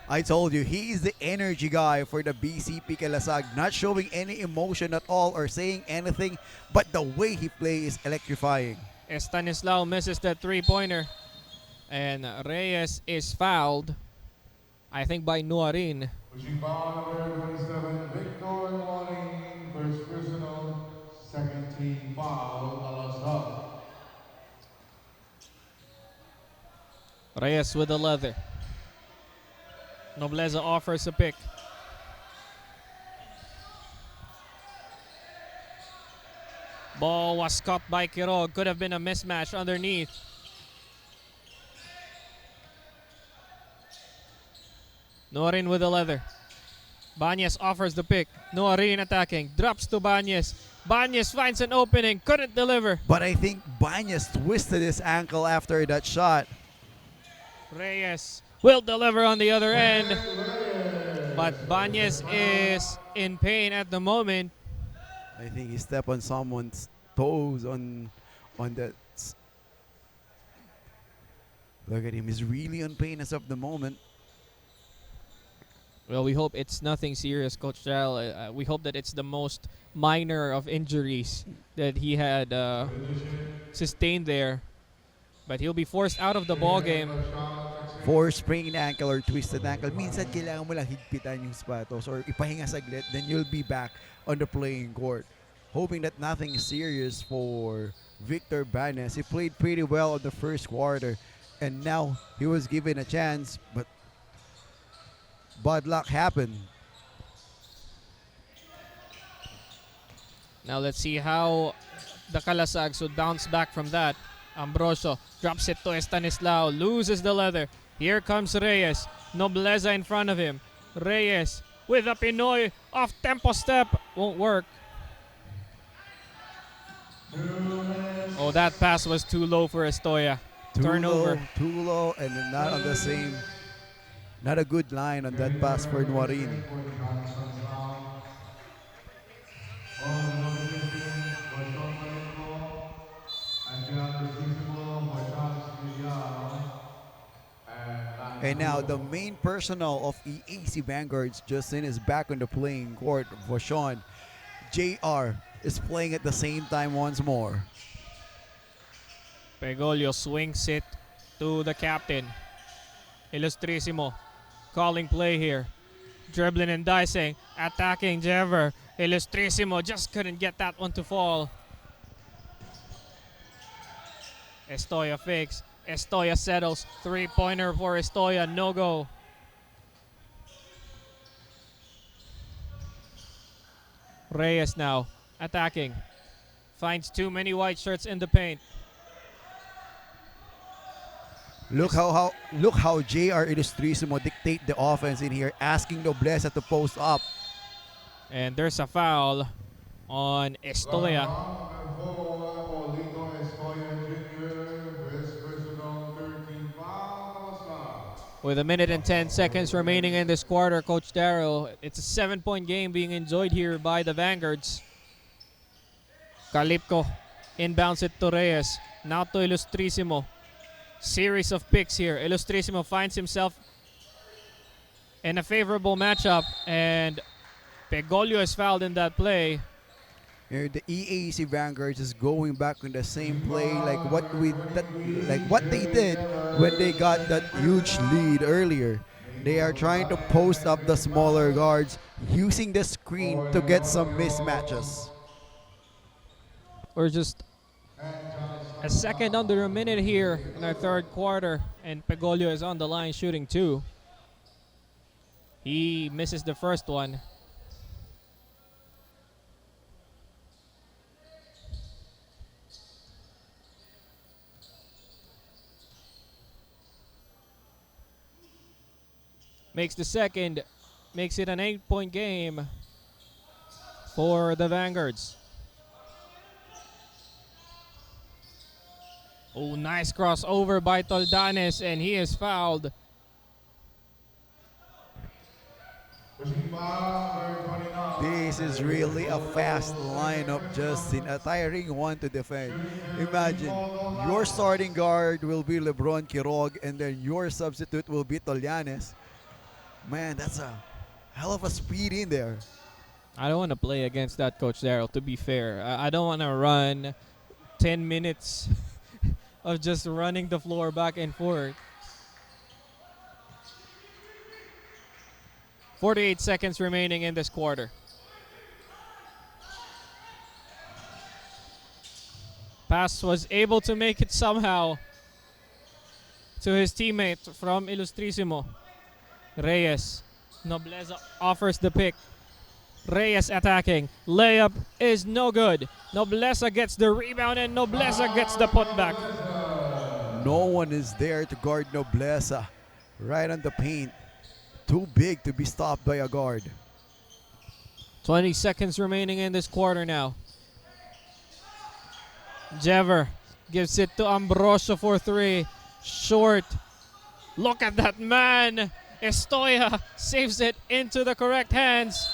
I told you, he's the energy guy for the BCP Kalasag, not showing any emotion at all or saying anything, but the way he plays is electrifying. Estanislao misses that 3-pointer. And Reyes is fouled, I think, by Nuarin. Pushing foul number 27, Victor Nuarin, first personal, second team foul, Kalasag. Reyes with the leather. Nobleza offers a pick. Ball was caught by Quirog. Could have been a mismatch underneath. Noarin with the leather. Bañez offers the pick. Noarin attacking. Drops to Bañez. Bañez finds an opening. Couldn't deliver. But I think Bañez twisted his ankle after that shot. Reyes will deliver on the other end. But Bañez is in pain at the moment. I think he stepped on someone's toes on that. Look at him. He's really in pain as of the moment. Well, we hope it's nothing serious, Coach Darrell. We hope that it's the most minor of injuries that he had sustained there. But he'll be forced out of the ball game. For sprained ankle or twisted ankle, minsan kailangan mo lang higpitan yung sapatos or ipahinga saglit, then you'll be back on the playing court. Hoping that nothing is serious for Victor Bañez. He played pretty well in the first quarter, and now he was given a chance, but bad luck happened. Now let's see how the Calasags would bounce back from that. Ambrosio drops it to Estanislao, loses the leather. Here comes Reyes. Nobleza in front of him. Reyes with a Pinoy off tempo step. Won't work. Oh, that pass was too low for Estoya. Turnover. Too low, and not on the same. Not a good line on that pass for Nuarin. And now the main personnel of EAC Vanguards, Justin, is back on the playing court. Vaughn, JR is playing at the same time once more. Pegolio swings it to the captain. Illustrissimo calling play here. Dribbling and dicing, attacking Jever. Illustrissimo just couldn't get that one to fall. Estoya fakes. Estoya settles. Three-pointer for Estoya. No go. Reyes now attacking. Finds too many white shirts in the paint. Look how JR Illustrissimo dictate the offense in here, asking Nobleza to post up. And there's a foul on Estoya. With a minute and 10 seconds remaining in this quarter, Coach Darrow, it's a 7-point game being enjoyed here by the Vanguards. Calipco inbounds it to Reyes. Now to Illustrissimo. Series of picks here. Illustrissimo finds himself in a favorable matchup, and Pegolio is fouled in that play. Here, the EAC Vanguards is going back on the same play like what they did when they got that huge lead earlier. They are trying to post up the smaller guards using the screen to get some mismatches. We're just a second under a minute here in our third quarter, and Pegolio is on the line shooting two. He misses the first one. Makes the second, makes it an 8-point game for the Vanguards. Oh, nice crossover by Toldanes, and he is fouled. This is really a fast lineup, Justin. A tiring one to defend. Imagine, your starting guard will be LeBron Quirog, and then your substitute will be Toldanes. Man, that's a hell of a speed in there. I don't want to play against that, Coach Darrell, to be fair. I don't want to run 10 minutes of just running the floor back and forth. 48 seconds remaining in this quarter. Pass was able to make it somehow to his teammate from Illustrissimo. Reyes. Nobleza offers the pick. Reyes attacking. Layup is no good. Nobleza gets the rebound, and Nobleza gets the putback. No one is there to guard Nobleza. Right on the paint. Too big to be stopped by a guard. 20 seconds remaining in this quarter now. Jever gives it to Ambrosio for three. Short. Look at that man. Estoya saves it into the correct hands,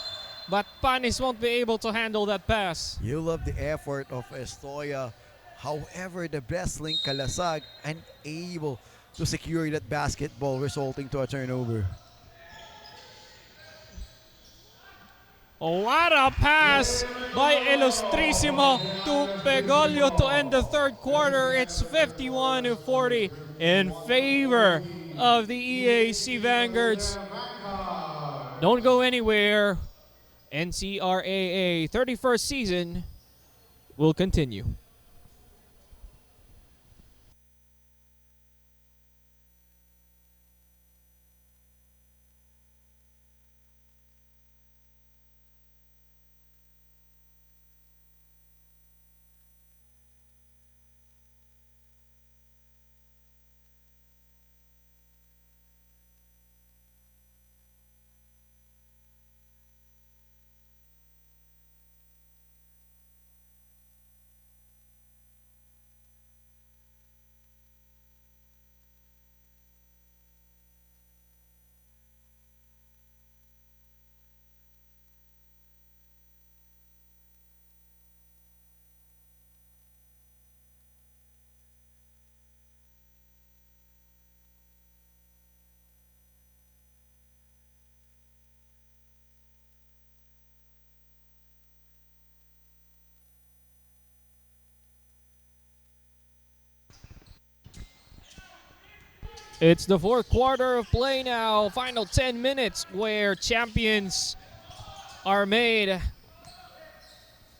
but Panis won't be able to handle that pass. You love the effort of Estoya. However, the best link Calasag unable to secure that basketball, resulting to a turnover. What a pass by Illustrissimo to Pegolio to end the third quarter. It's 51-40 in favor of the EAC Vanguards. Don't go anywhere. NCRAA 31st season will continue. It's the fourth quarter of play now. Final 10 minutes where champions are made.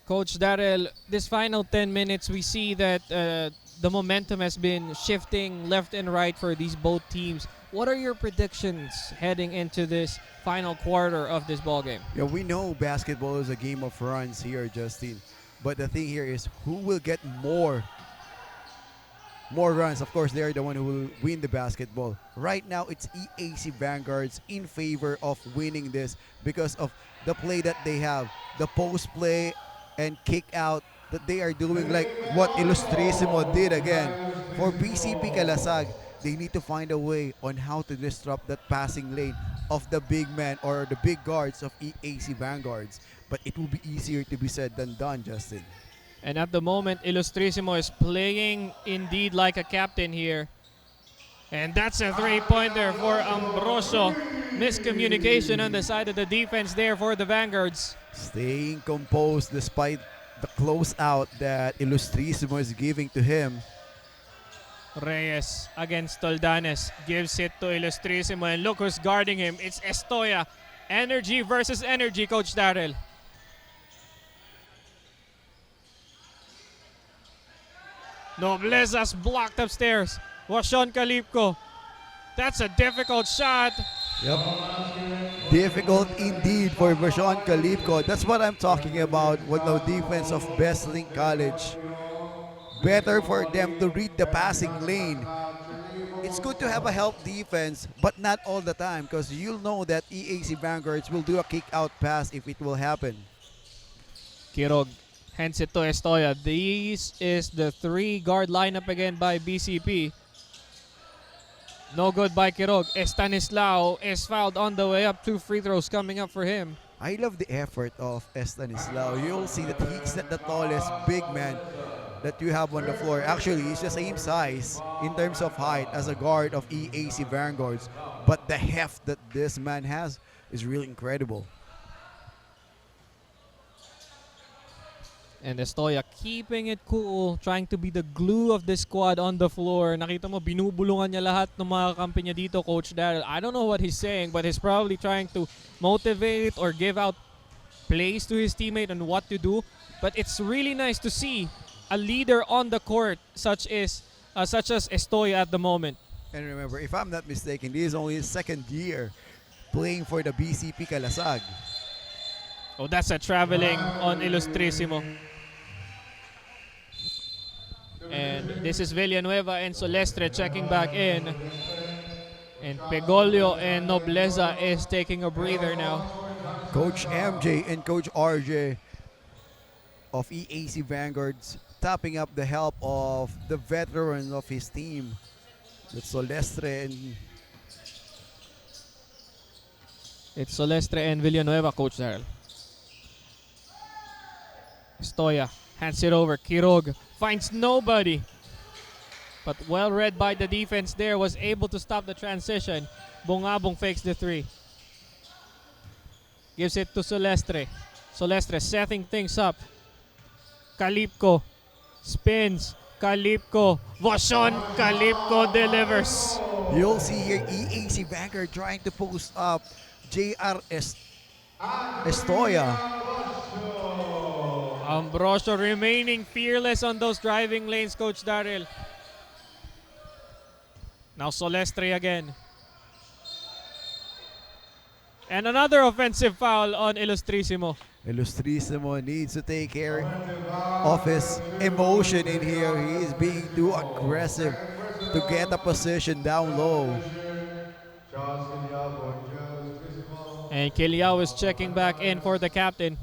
Coach Darrell, this final 10 minutes, we see that the momentum has been shifting left and right for these both teams. What are your predictions heading into this final quarter of this ball game? Yeah, we know basketball is a game of runs here, Justin. But the thing here is who will get more runs. Of course, they're the one who will win the basketball. Right now, it's EAC Vanguards in favor of winning this because of the play that they have, the post play and kick out that they are doing, like what Ilustrisimo did again. For BCP Calasag, they need to find a way on how to disrupt that passing lane of the big man or the big guards of EAC Vanguards. But it will be easier to be said than done, Justin. And at the moment, Ilustrisimo is playing indeed like a captain here. And that's a three-pointer for Ambrosio. Miscommunication on the side of the defense there for the Vanguards. Staying composed despite the closeout that Ilustrisimo is giving to him. Reyes against Toldanes. Gives it to Ilustrisimo. And look who's guarding him. It's Estoya. Energy versus energy, Coach Darrell. Nobleza's blocked upstairs. Washon Kalipko. That's a difficult shot. Yep. Difficult indeed for Vashon Kalipko. That's what I'm talking about with the defense of Bestlink College. Better for them to read the passing lane. It's good to have a help defense, but not all the time because you'll know that EAC Vanguards will do a kick-out pass if it will happen. Kirog hands it to Estoya. This is the three-guard lineup again by BCP. No good by Kirog. Estanislao is fouled on the way up. 2 free throws coming up for him. I love the effort of Estanislao. You'll see that he's not the tallest big man that you have on the floor. Actually, he's the same size in terms of height as a guard of EAC Vanguards. But the heft that this man has is really incredible. And Estoya keeping it cool, trying to be the glue of the squad on the floor. Nakita mo, binubulungan niya lahat ng mga kampi niya dito, Coach Darrell. I don't know what he's saying, but he's probably trying to motivate or give out plays to his teammate on what to do. But it's really nice to see a leader on the court such as Estoya at the moment. And remember, if I'm not mistaken, this is only his second year playing for the BCP Calasag. Oh, that's a traveling on Ilustrisimo. And this is Villanueva and Solestre checking back in. And Pegolio and Nobleza is taking a breather now. Coach MJ and Coach RJ of EAC Vanguards tapping up the help of the veteran of his team. That's Solestre and It's Solestre and Villanueva, Coach Darrell. Estoya hands it over. Kirog finds nobody. But well read by the defense there. Was able to stop the transition. Bongabong fakes the three. Gives it to Solestre. Solestre setting things up. Kalipko spins. Kalipko. Vashon Kalipko delivers. you'll see here EAC Vanguard trying to post up JR Estoya. Ambrosio remaining fearless on those driving lanes, Coach Darrell. Now Solestre again. And another offensive foul on Ilustrisimo. Ilustrisimo needs to take care of his emotion in here. He is being too aggressive to get a position down low. And Kiliao is checking back in for the captain.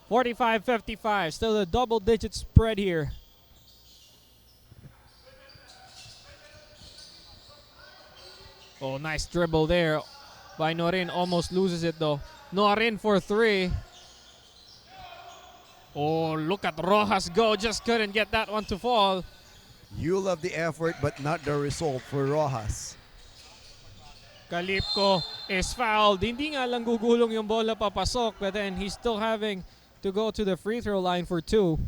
45-55, still a double-digit spread here. Oh, nice dribble there by Norin. Almost loses it though. Norin for three. Oh, look at Rojas go. Just couldn't get that one to fall. You love the effort but not the result for Rojas. Kalipko is fouled. Hindi nga lang gugulong yung bola papasok, but then he's still having to go to the free throw line for two.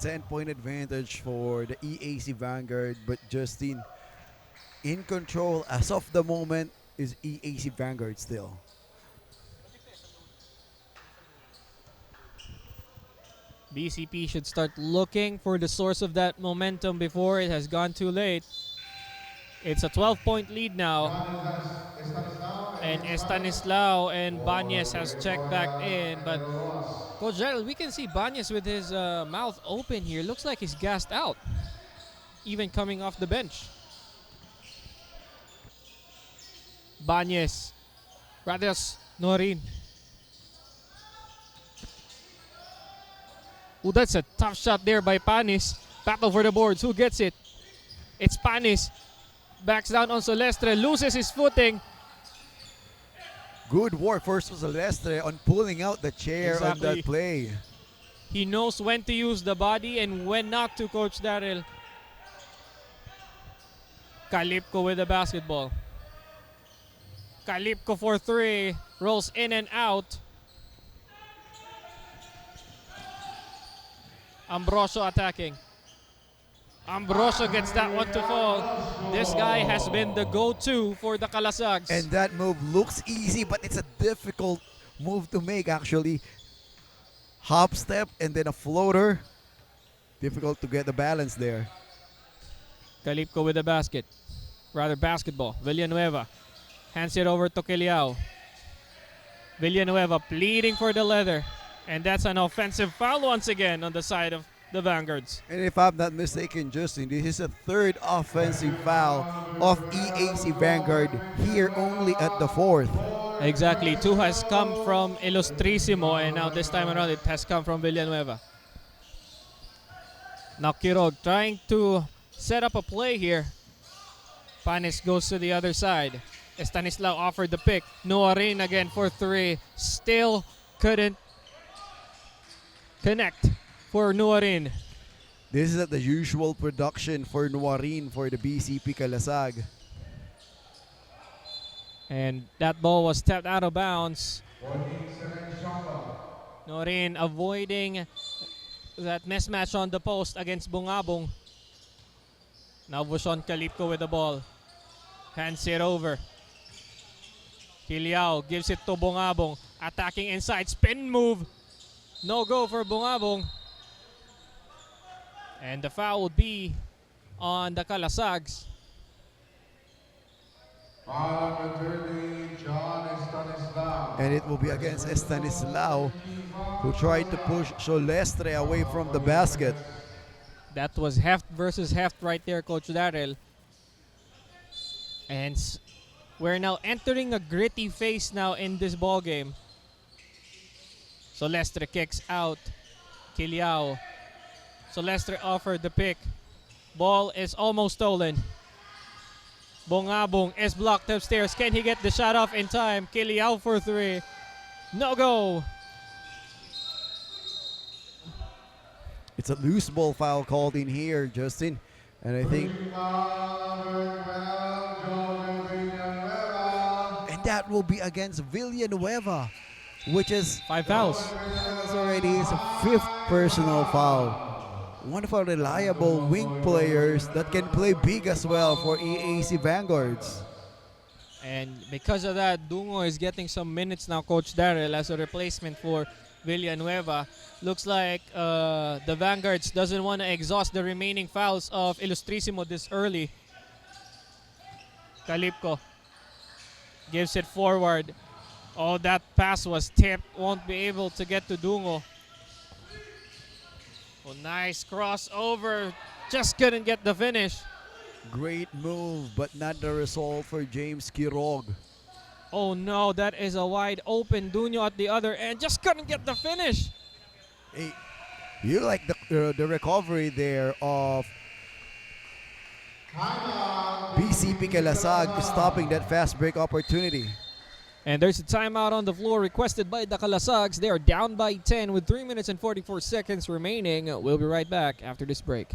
10-point advantage for the EAC Vanguard, but Justin in control as of the moment is EAC Vanguard still. BCP should start looking for the source of that momentum before it has gone too late. It's a 12-point lead now. And Estanislao and Banyes has checked back in. But Coach Gerald, we can see Banyes with his mouth open here. Looks like he's gassed out, even coming off the bench. Banyes. Radios Norin. Ooh, that's a tough shot there by Panis. Battle for the boards. Who gets it? It's Panis. Backs down on Solestre. Loses his footing. Good work for Solestre on pulling out the chair on that play. He knows when to use the body and when not to, Coach Daryl. Kalipko with the basketball. Kalipko for three. Rolls in and out. Ambrosio attacking. Ambrosio gets that one to fall. This guy has been the go-to for the Calasags. And that move looks easy, but it's a difficult move to make actually. Hop step and then a floater. Difficult to get the balance there. Kalipko with the basket. Rather basketball. Villanueva hands it over to Kiliao. Villanueva pleading for the leather. And that's an offensive foul once again on the side of the Vanguards. And if I'm not mistaken, Justin, this is a third offensive foul of EAC Vanguard here only at the fourth. Exactly. Two has come from Ilustrísimo, and now this time around it has come from Villanueva. Now Kirog trying to set up a play here. Panis goes to the other side. Estanislao offered the pick. Nuarin again for three. Still couldn't connect for Nuarin. This is at the usual production for Nuarin for the BCP Calasag. And that ball was tapped out of bounds. Nuarin avoiding that mismatch on the post against Bungabong. Now Vushon Kalipko with the ball. Hands it over. Kiliao gives it to Bungabong. Attacking inside. Spin move. No go for Bungabong. And the foul would be on the Calasags. And it will be against Estanislao, who tried to push Solestre away from the basket. That was heft versus heft right there, Coach Darrell. And we're now entering a gritty phase now in this ball game. Solestre kicks out. Kiliao. Solestre offered the pick. Ball is almost stolen. Bongabong is blocked upstairs. Can he get the shot off in time? Kiliao for three. No go. It's a loose ball foul called in here, Justin. And I think... And that will be against Villanueva, which is... 5 fouls. That's already his fifth personal foul. One of our reliable wing players that can play big as well for EAC Vanguards. And because of that, Dungo is getting some minutes now, Coach Darrell, as a replacement for Villanueva. Looks like the Vanguards doesn't want to exhaust the remaining fouls of Ilustrísimo this early. Kalipko gives it forward. Oh, that pass was tipped. Won't be able to get to Dungo. Oh, nice crossover. Just couldn't get the finish. Great move, but not the result for James Kirog. Oh no, that is a wide open Dunyo at the other end. Just couldn't get the finish. Hey, you like the recovery there of BCP Calasag stopping that fast break opportunity. And there's a timeout on the floor requested by the Calasags. They are down by 10 with 3 minutes and 44 seconds remaining. We'll be right back after this break.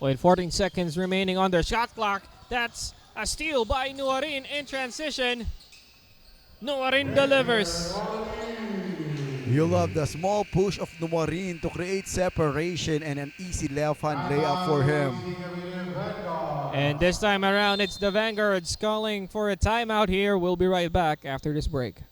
With 14 seconds remaining on their shot clock, that's a steal by Nuarin in transition. Nuarin delivers. You love the small push of Numarin to create separation and an easy left-hand layup for him. And this time around, it's the Vanguards calling for a timeout here. We'll be right back after this break.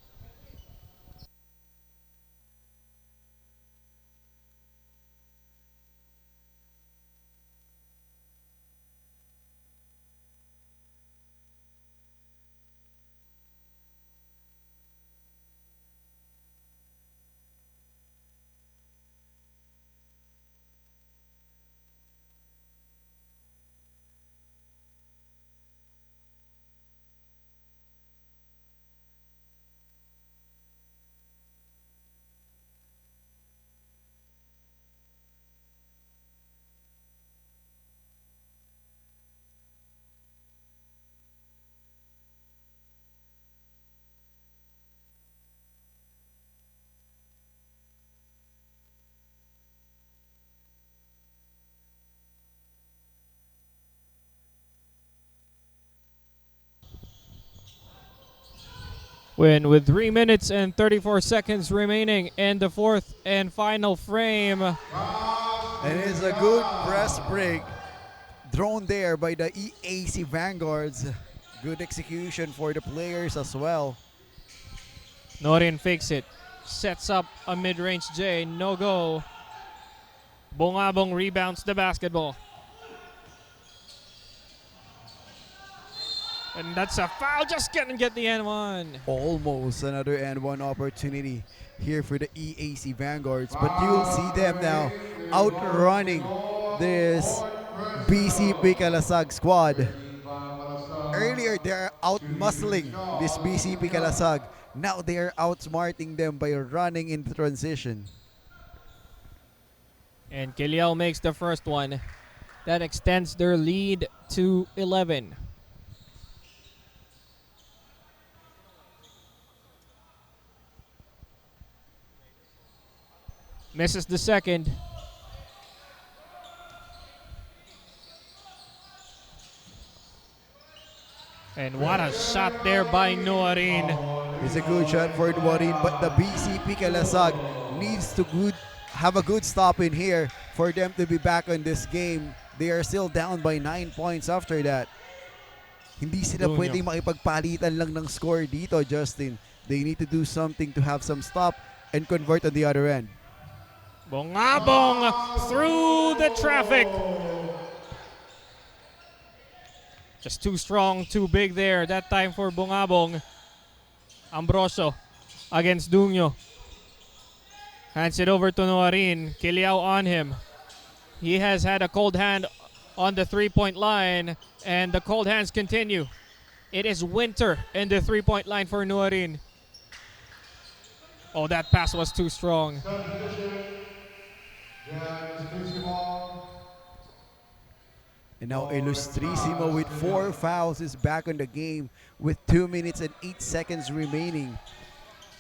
With 3 minutes and 34 seconds remaining in the fourth and final frame. And it's a good press break thrown there by the EAC Vanguards. Good execution for the players as well. Nuarin fakes it. Sets up a mid-range J. No go. Bongabong rebounds the basketball. And that's a foul. Just couldn't get the N1. Almost another N1 opportunity here for the EAC Vanguards. But you'll see them now outrunning this BCP Kalasag squad. Earlier, they're out-muscling this BCP Kalasag. Now they are outsmarting them by running in transition. And Kiliao makes the first one. That extends their lead to 11. Misses the second. And what a shot there by Nuarin. It's a good shot for Nuarin, but the BCP Kalasag needs to have a good stop in here for them to be back on this game. They are still down by 9 points after that. Hindi sila pwedeng makipagpalitan lang ng score dito, Justin. They need to do something to have some stop and convert on the other end. Bongabong through the traffic. Just too strong, too big there. That time for Bongabong. Ambrosio against Dunyo. Hands it over to Nuarin. Kiliao on him. He has had a cold hand on the three-point line, and the cold hands continue. It is winter in the three-point line for Nuarin. Oh, that pass was too strong. And now Ilustrisimo with 4 fouls is back on the game with 2 minutes and 8 seconds remaining.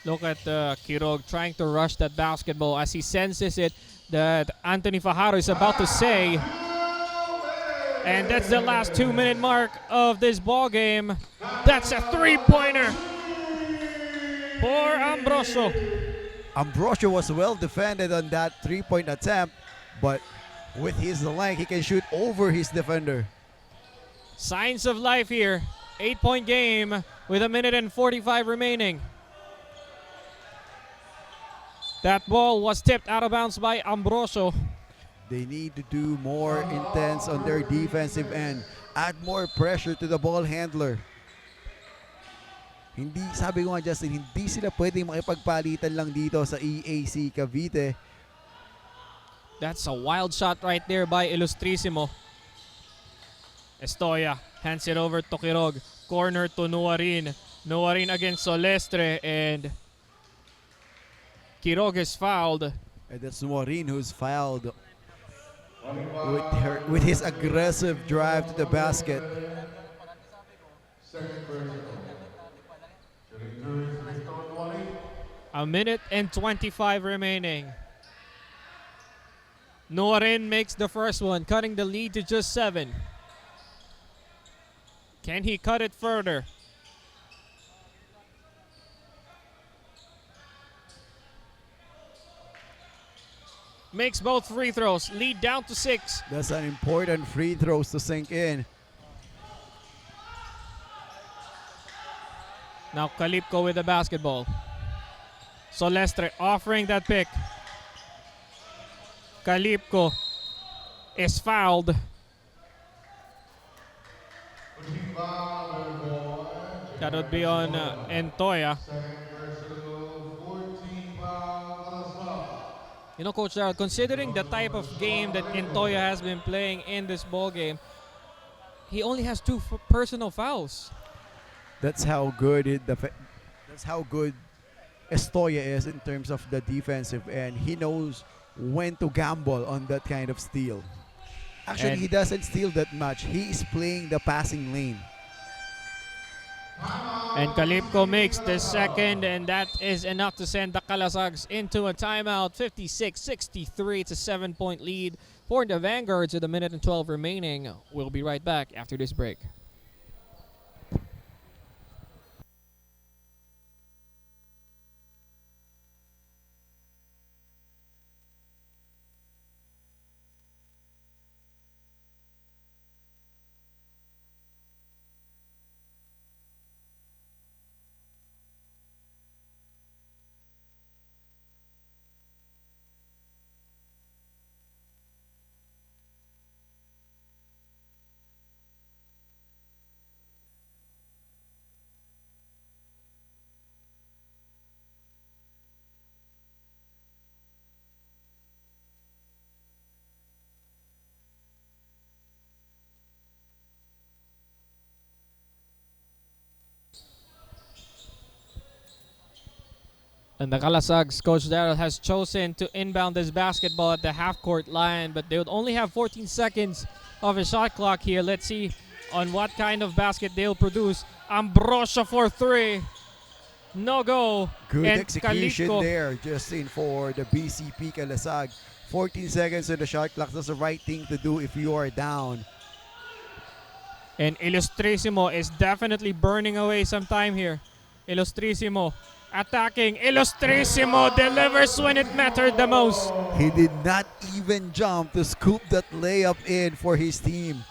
Look at Kirog trying to rush that basketball as he senses it that Anthony Fajardo is about to say. And that's the last 2-minute mark of this ball game. That's a three-pointer for Ambrosio. Ambrosio was well defended on that 3-point attempt, but with his length, he can shoot over his defender. Signs of life here. 8-point game with 1 minute and 45 remaining. That ball was tipped out of bounds by Ambrosio. They need to do more intense on their defensive end. Add more pressure to the ball handler. Hindi, sabi ko nga Justin, hindi sila pwedeng makipagpalitan lang dito sa EAC Cavite. That's a wild shot right there by Ilustrisimo. Estoya hands it over to Kirog. Corner to Nuarin. Nuarin against Solestre, and Kirog is fouled. And that's Nuarin who's fouled with his aggressive drive to the basket. A minute and 25 remaining. Noarin makes the first one, cutting the lead to just 7. Can he cut it further? Makes both free throws, lead down to 6. That's an important free throws to sink in. Now Kalipko with the basketball. Solestre offering that pick. Kalipko is fouled. That would be on Entoya. You know, Coach Darrell, considering the type of game that Entoya has been playing in this ball game, he only has 2 personal fouls. That's how good that's how good Estoya is in terms of the defensive end. He knows when to gamble on that kind of steal. Actually, And he doesn't steal that much. He is playing the passing lane. And Kalipko makes the second, and that is enough to send the Calasags into a timeout. 56-63. It's a 7-point lead for the Vanguards with a minute and 12 remaining. We'll be right back after this break. And the Calasags, Coach Darrell has chosen to inbound this basketball at the half-court line, but they would only have 14 seconds of a shot clock here. Let's see on what kind of basket they'll produce. Ambrosio for 3. No go. Good And execution Kalipko. there, Justin, for the BCP Calasag. 14 seconds on the shot clock. That's the right thing to do if you are down. And Ilustrisimo is definitely burning away some time here. Ilustrisimo attacking. Ilustrisimo delivers when it mattered the most. He did not even jump to scoop that layup in for his team.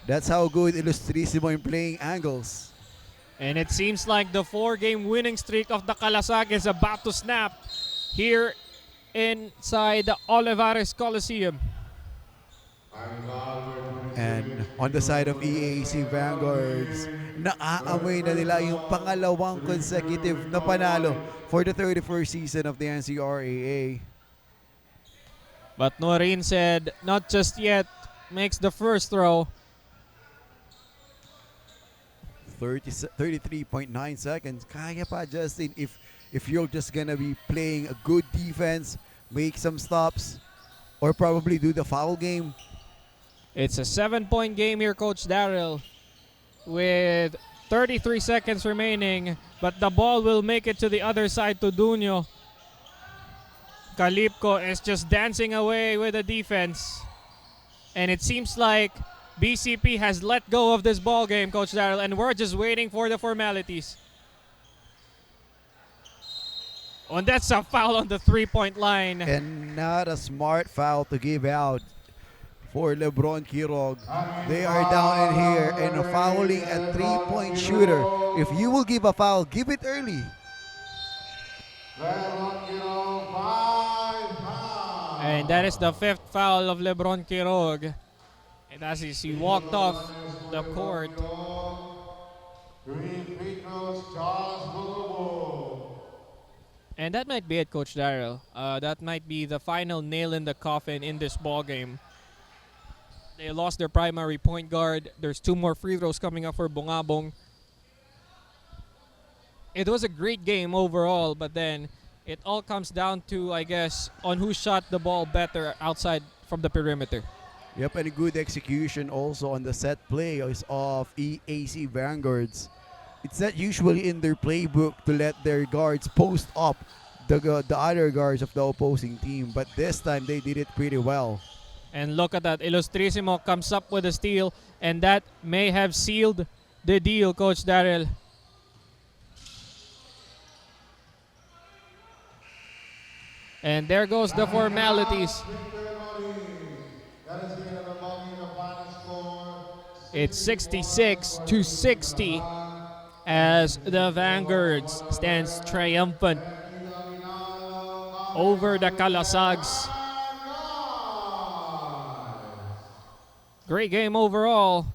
That's how good Ilustrisimo in playing angles. And it seems like the 4-game winning streak of the Calasag is about to snap here inside the Olivares Coliseum. And on the side of EAC Vanguards, naaamoy na nila yung pangalawang consecutive na panalo for the 31st season of the NCRAA. But Norin said, not just yet, makes the first throw. 33.9 seconds. Kaya pa, Justin, if you're just gonna be playing a good defense, make some stops, or probably do the foul game. It's a 7-point game here, Coach Darrell, with 33 seconds remaining, but the ball will make it to the other side to Dunio. Kalipko is just dancing away with the defense. And it seems like BCP has let go of this ball game, Coach Darrell, and we're just waiting for the formalities. Oh, and that's a foul on the 3-point line. And not a smart foul to give out for LeBron Quirog. They are down in here and fouling a 3-point shooter. If you will give a foul, give it early. And that is the 5th foul of LeBron Quirog. And as he walked off the court. And that might be it, Coach Darrell. That might be the final nail in the coffin in this ball game. They lost their primary point guard. There's 2 more free throws coming up for Bungabong. It was a great game overall, but then it all comes down to, I guess, on who shot the ball better outside from the perimeter. Yep, and a good execution also on the set plays of EAC Vanguards. It's not usually in their playbook to let their guards post up the other guards of the opposing team. But this time they did it pretty well. And look at that. Ilustrisimo comes up with a steal, and that may have sealed the deal, Coach Darrell. And there goes the formalities. It's 66-60 as the Vanguards stands triumphant over the Calasags. Great game overall,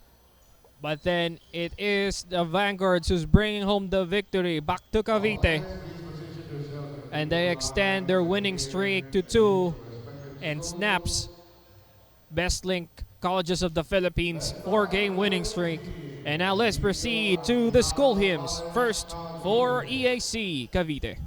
but then it is the Vanguards who's bringing home the victory back to Cavite. And they extend their winning streak to 2 and snaps Best Link Colleges of the Philippines 4-game winning streak. And now let's proceed to the school hymns. First for EAC Cavite.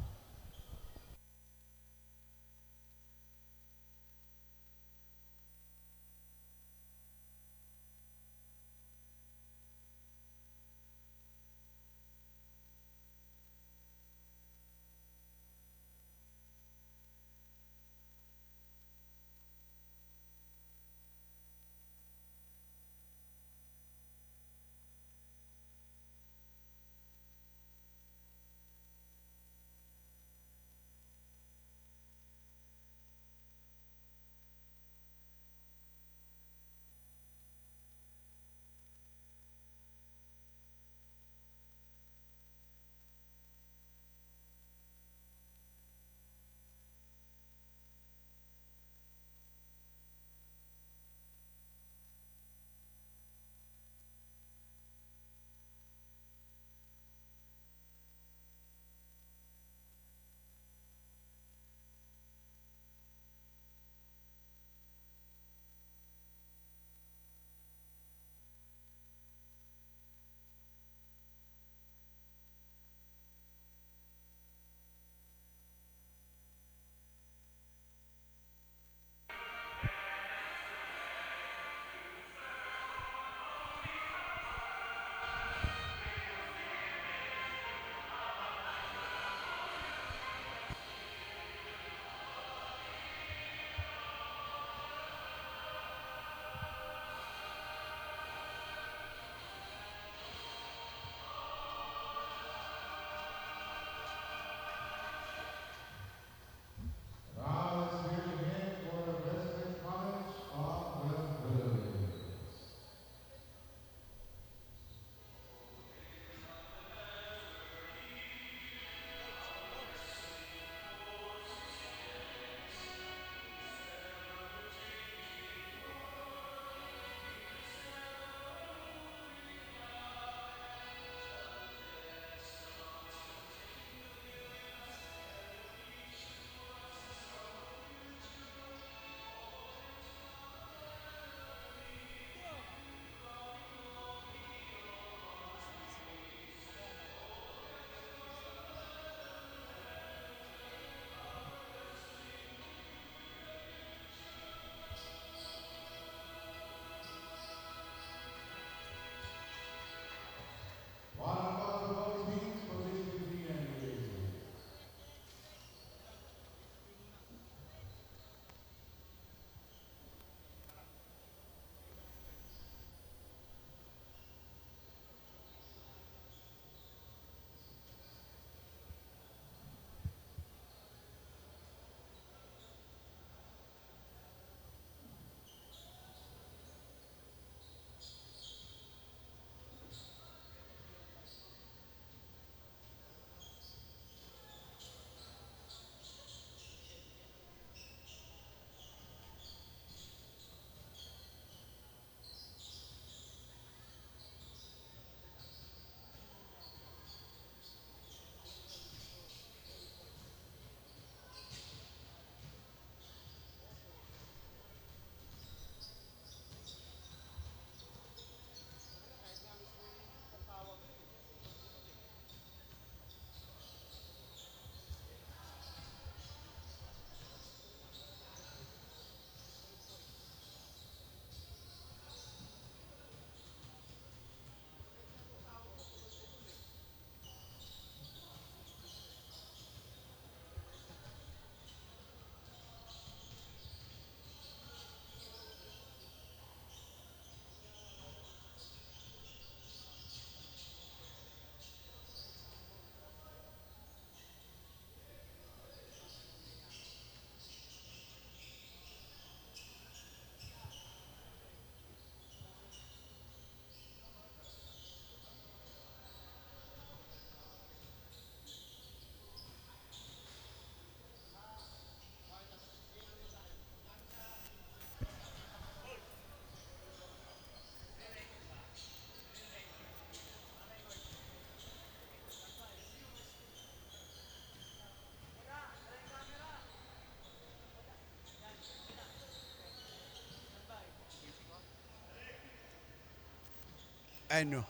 And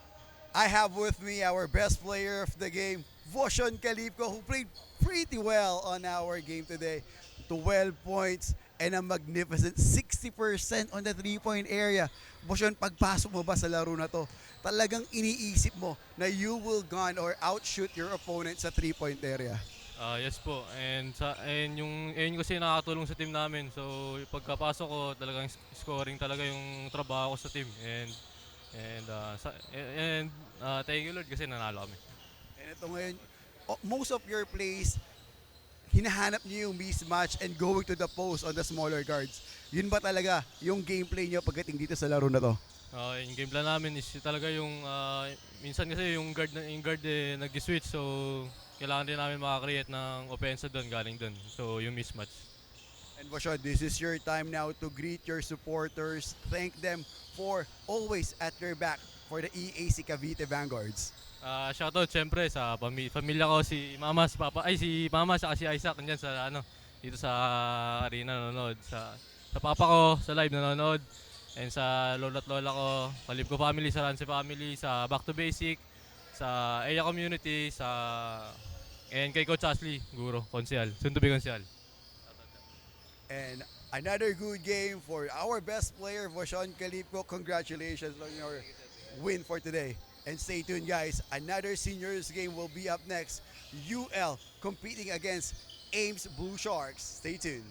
I have with me our best player of the game, Voshon Kalipko, who played pretty well on our game today. 12 points and a magnificent 60% on the 3-point area. Voshon, pagpasok mo ba sa laro na to, talagang iniisip mo na you will gun or outshoot your opponent sa 3-point area? Yes po. And yung kasi nakakatulong sa team namin. So, yung pagkapasok ko, talagang scoring talaga yung trabaho ko sa team. And thank you Lord kasi nanalo kami. And ito ngayon, most of your plays, hinahanap niyo yung mismatch and going to the post on the smaller guards. Yun ba talaga yung gameplay niyo pagdating dito sa laro na to? Yung game plan namin is talaga yung minsan kasi yung guard nag-switch, so kailangan din namin makakreate ng offense doon galing doon. So yung mismatch. And Voshon, this is your time now to greet your supporters. Thank them for always at your back for the EAC Cavite Vanguards. Shoutout syempre sa pamilya ko, si Mama, si Mama saka si Isaac nandiyan sa dito sa arena nanonood, sa papa ko sa live nanonood, and sa lola't lola ko, Kalipko family, sa Rance family, sa Back to Basic, sa EA community, and kay Coach Ashley, guro, konsyal, soon to be konsyal. And another good game for our best player, Voshon Kalipko. Congratulations on your win for today. And stay tuned, guys. Another seniors game will be up next. UL competing against Ames Blue Sharks. Stay tuned.